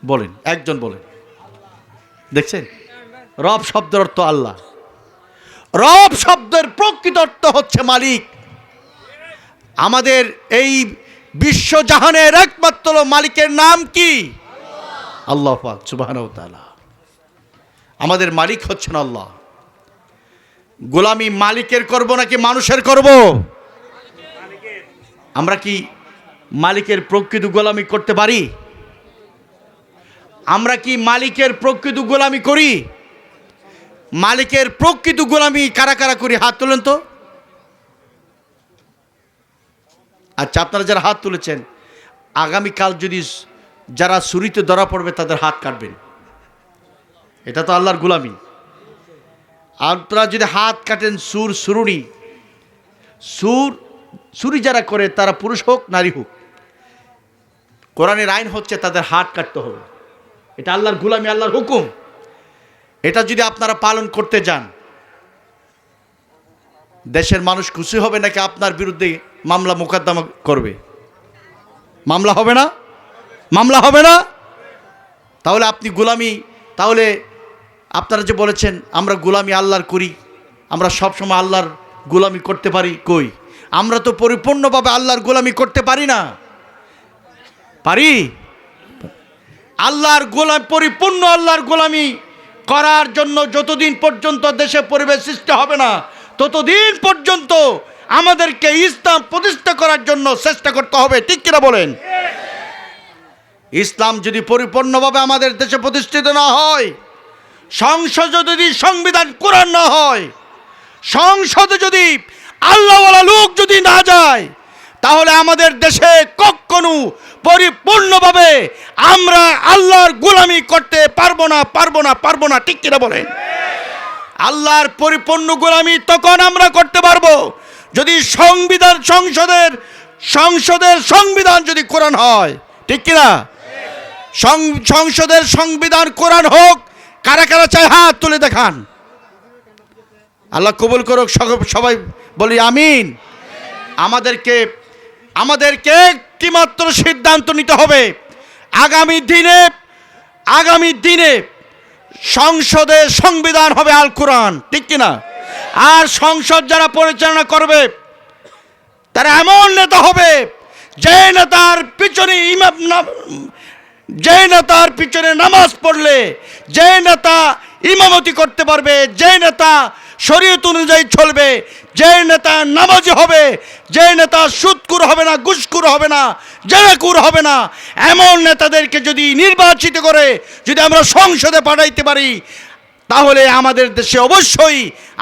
বলেন, একজন বলেন। দেখছেন, রব শব্দের অর্থ আল্লাহ। রব শব্দের প্রকৃত অর্থ হচ্ছে মালিক। আমাদের এই বিশ্বজাহানের একমাত্র মালিকের নাম কি? আল্লাহ পাক সুবহানাহু ওয়া তাআলা। আমাদের মালিক হচ্ছেন আল্লাহ। গোলামি মালিকের করব নাকি মানুষের করব? আমরা কি মালিকের প্রকৃত গোলামি করতে পারি? আমরা কি মালিকের প্রকৃত গোলামি করি? মালিকের প্রকৃত গোলামি কারা কারা করি? হাত তোলেন তো। আচ্ছা, আপনারা যারা হাত তুলেছেন, আগামীকাল যদি যারা ছুরিতে ধরা পড়বে তাদের হাত কাটবেন। এটা তো আল্লাহর গোলামি। আপনারা যদি হাত কাটেন ছুরি যারা করে তারা পুরুষ হোক নারী হোক, কোরআনের আইন হচ্ছে তাদের হাত কাটতে হবে। এটা আল্লাহর গোলামি, আল্লাহর হুকুম। এটা যদি আপনারা পালন করতে যান, দেশের মানুষ খুশি হবে নাকি আপনার বিরুদ্ধে মামলা মোকদ্দমা করবে? মামলা হবে না? মামলা হবে না? তাহলে আপনি গোলামি, তাহলে আপনারা যে বলেছেন আমরা গোলামি আল্লাহর করি, আমরা সবসময় আল্লাহর গোলামি করতে পারি, কই? আমরা তো পরিপূর্ণভাবে আল্লাহর গোলামি করতে পারি না। পারি? আল্লাহর গোলামি, পরিপূর্ণ আল্লাহর গোলামি করার জন্য যতদিন পর্যন্ত দেশে পরিবেশ সৃষ্টি হবে না, ততদিন পর্যন্ত আমাদেরকে ইসলাম প্রতিষ্ঠা করার জন্য চেষ্টা করতে হবে। ঠিক কিনা বলেন? ইসলাম যদি পরিপূর্ণভাবে আমাদের দেশে প্রতিষ্ঠিত না হয়, সংসদে যদি সংবিধান কোরআন না হয়, সংসদে যদি আল্লাহওয়ালা লোক যদি না যায়, তাহলে আমাদের দেশে কখনো পরিপূর্ণভাবে আমরা আল্লাহর গোলামি করতে পারবো না। ঠিক কিনা বলেন? আল্লাহর পরিপূর্ণ গোলামি তখন আমরা করতে পারবো যদি সংসদের সংবিধান যদি কোরআন হয়। ঠিক কিনা? সংসদের সংবিধান কোরআন হোক। কারা কারা চায় হাত তুলে দেখান। আল্লাহ কবুল করুক। সবাই বলি আমিন। আমাদেরকে একটিমাত্র সিদ্ধান্ত নিতে হবে, আগামী দিনে সংসদে সংবিধান হবে আল কোরআন। ঠিক কিনা? আর সংসদ যারা পরিচালনা করবে তারা এমন নেতা হবে যে নেতার পিছনে নামাজ পড়লে, যে নেতা ইমামতি করতে পারবে, যে নেতা শরীয়ত অনুযায়ী চলবে, যে নেতা নামাজি হবে, যে নেতা সুদখোর হবে না, ঘুষখোর হবে না, জেনাখোর হবে না, এমন নেতাদেরকে যদি নির্বাচিত করে যদি আমরা সংসদে পাঠাইতে পারি, তাহলে আমাদের দেশে অবশ্যই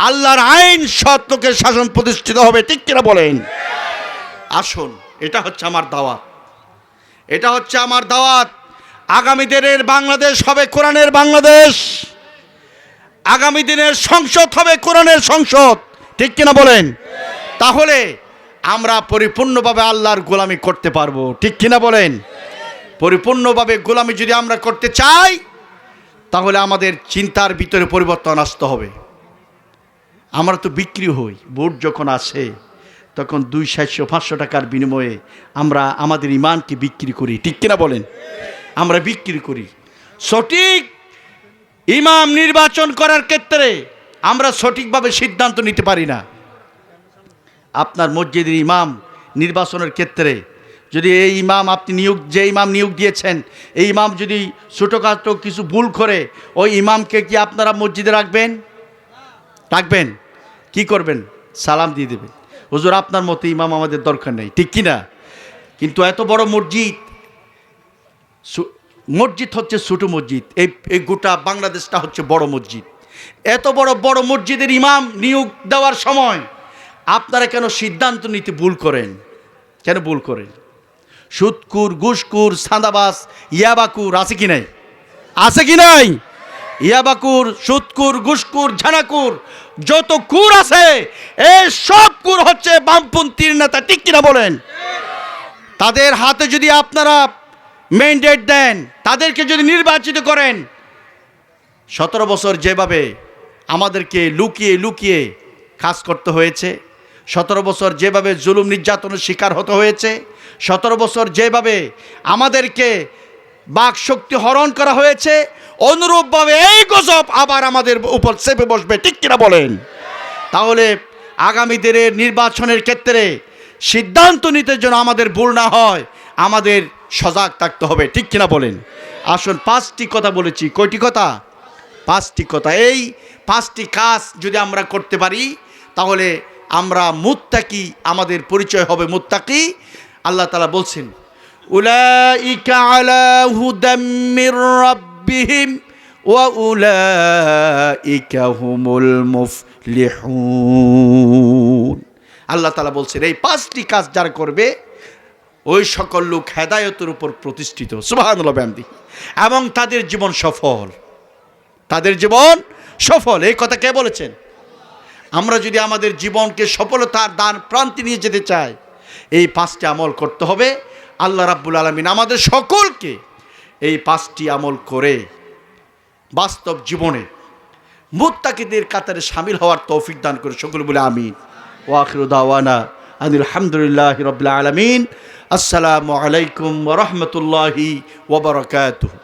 আল্লাহর আইন সৎ লোকের শাসন প্রতিষ্ঠিত হবে। ঠিক কিনা বলেন? আসুন, এটা হচ্ছে আমার দাওয়াত। আগামী দিনের বাংলাদেশ হবে কোরআনের বাংলাদেশ। আগামী দিনের সংসদ হবে কোরআনের সংসদ। ঠিক কিনা বলেন? তাহলে আমরা পরিপূর্ণভাবে আল্লাহর গোলামি করতে পারবো। ঠিক কিনা বলেন? পরিপূর্ণভাবে গোলামি যদি আমরা করতে চাই, তাহলে আমাদের চিন্তার ভিতরে পরিবর্তন আসতে হবে। আমরা তো বিক্রি হই, ভোট যখন আসে তখন 200-500 টাকার বিনিময়ে আমরা আমাদের ইমানকে বিক্রি করি। ঠিক কিনা বলেন? আমরা বিক্রি করি। সঠিক ইমাম নির্বাচন করার ক্ষেত্রে আমরা সঠিকভাবে সিদ্ধান্ত নিতে পারি না। আপনার মসজিদের ইমাম নির্বাচনের ক্ষেত্রে যদি এই ইমাম যে ইমাম নিয়োগ দিয়েছেন, এই ইমাম যদি ছোটোখাটো কিছু ভুল করে, ওই ইমামকে কি আপনারা মসজিদে রাখবেন? কি করবেন? সালাম দিয়ে দেবেন, হুজুর আপনার মতো ইমাম আমাদের দরকার নেই। ঠিক কিনা? কিন্তু এত বড় মসজিদ হচ্ছে ছোটো মসজিদ। এই গোটা বাংলাদেশটা হচ্ছে বড় মসজিদ। এত বড় মসজিদের ইমাম নিয়োগ দেওয়ার সময় আপনারা কেন সিদ্ধান্ত নিতে ভুল করেন? সুদকুর, ঘুষকুর, সাদাবাস, ইয়াবাকুর আছে কি নাই? ইয়াবাকুর, সুদকুর, ঘুষকুর, ঝানাকুর, যত কুর আছে এই সব কুর হচ্ছে বামপন্থীর নেতা। ঠিক কিনা বলেন? তাদের হাতে যদি আপনারা ম্যান্ডেট দেন, তাদেরকে যদি নির্বাচিত করেন, 17 বছর যেভাবে আমাদেরকে লুকিয়ে লুকিয়ে কাজ করতে হয়েছে, 17 বছর যেভাবে জুলুম নির্যাতনের শিকার হতে হয়েছে, 17 বছর যেভাবে আমাদেরকে বাক শক্তি হরণ করা হয়েছে, অনুরূপভাবে এই গজব আবার আমাদের উপর চেপে বসবে, ঠিক কিনা বলেন? তাহলে আগামী দিনের নির্বাচনের ক্ষেত্রে সিদ্ধান্ত নিতে যেন আমাদের ভুল না হয়, আমাদের সজাগ থাকতে হবে, ঠিক কিনা বলেন? আসুন, 5টি কথা বলেছি। কয়টি কথা? 5টি কথা। এই 5টি কাজ যদি আমরা করতে পারি তাহলে আমরা মুত্তাকি, আমাদের পরিচয় হবে মুত্তাকি। আল্লাহ তাআলা বলছেন, উলাইকা আলা হুদাম মির রাব্বিহিম ওয়া উলাইকা হুমুল মুফলিহুন। আল্লাহ তাআলা বলছেন, এই 5টি কাজ যারা করবে ওই সকল লোক হেদায়েতের উপর প্রতিষ্ঠিত, সুবহানাল্লাহ বিহামদি, এবং তাদের জীবন সফল, তাদের জীবন সফল। এই কথা কে বলেছেন? আমরা যদি আমাদের জীবনকে সফলতার দ্বার প্রান্তে নিয়ে যেতে চাই, এই 5টি আমল করতে হবে। আল্লাহ রাব্বুল আলামিন আমাদের সকলকে এই 5টি আমল করে বাস্তব জীবনে মুত্তাকিদের কাতারে শামিল হওয়ার তৌফিক দান করে সকল বলে আমিন। ওয়া আখিরু দাওয়ানা আনিল হামদুলিল্লাহি রাব্বিল আলামিন। আসসালামু আলাইকুম ওয়া রাহমাতুল্লাহি ওয়া বারাকাতুহু।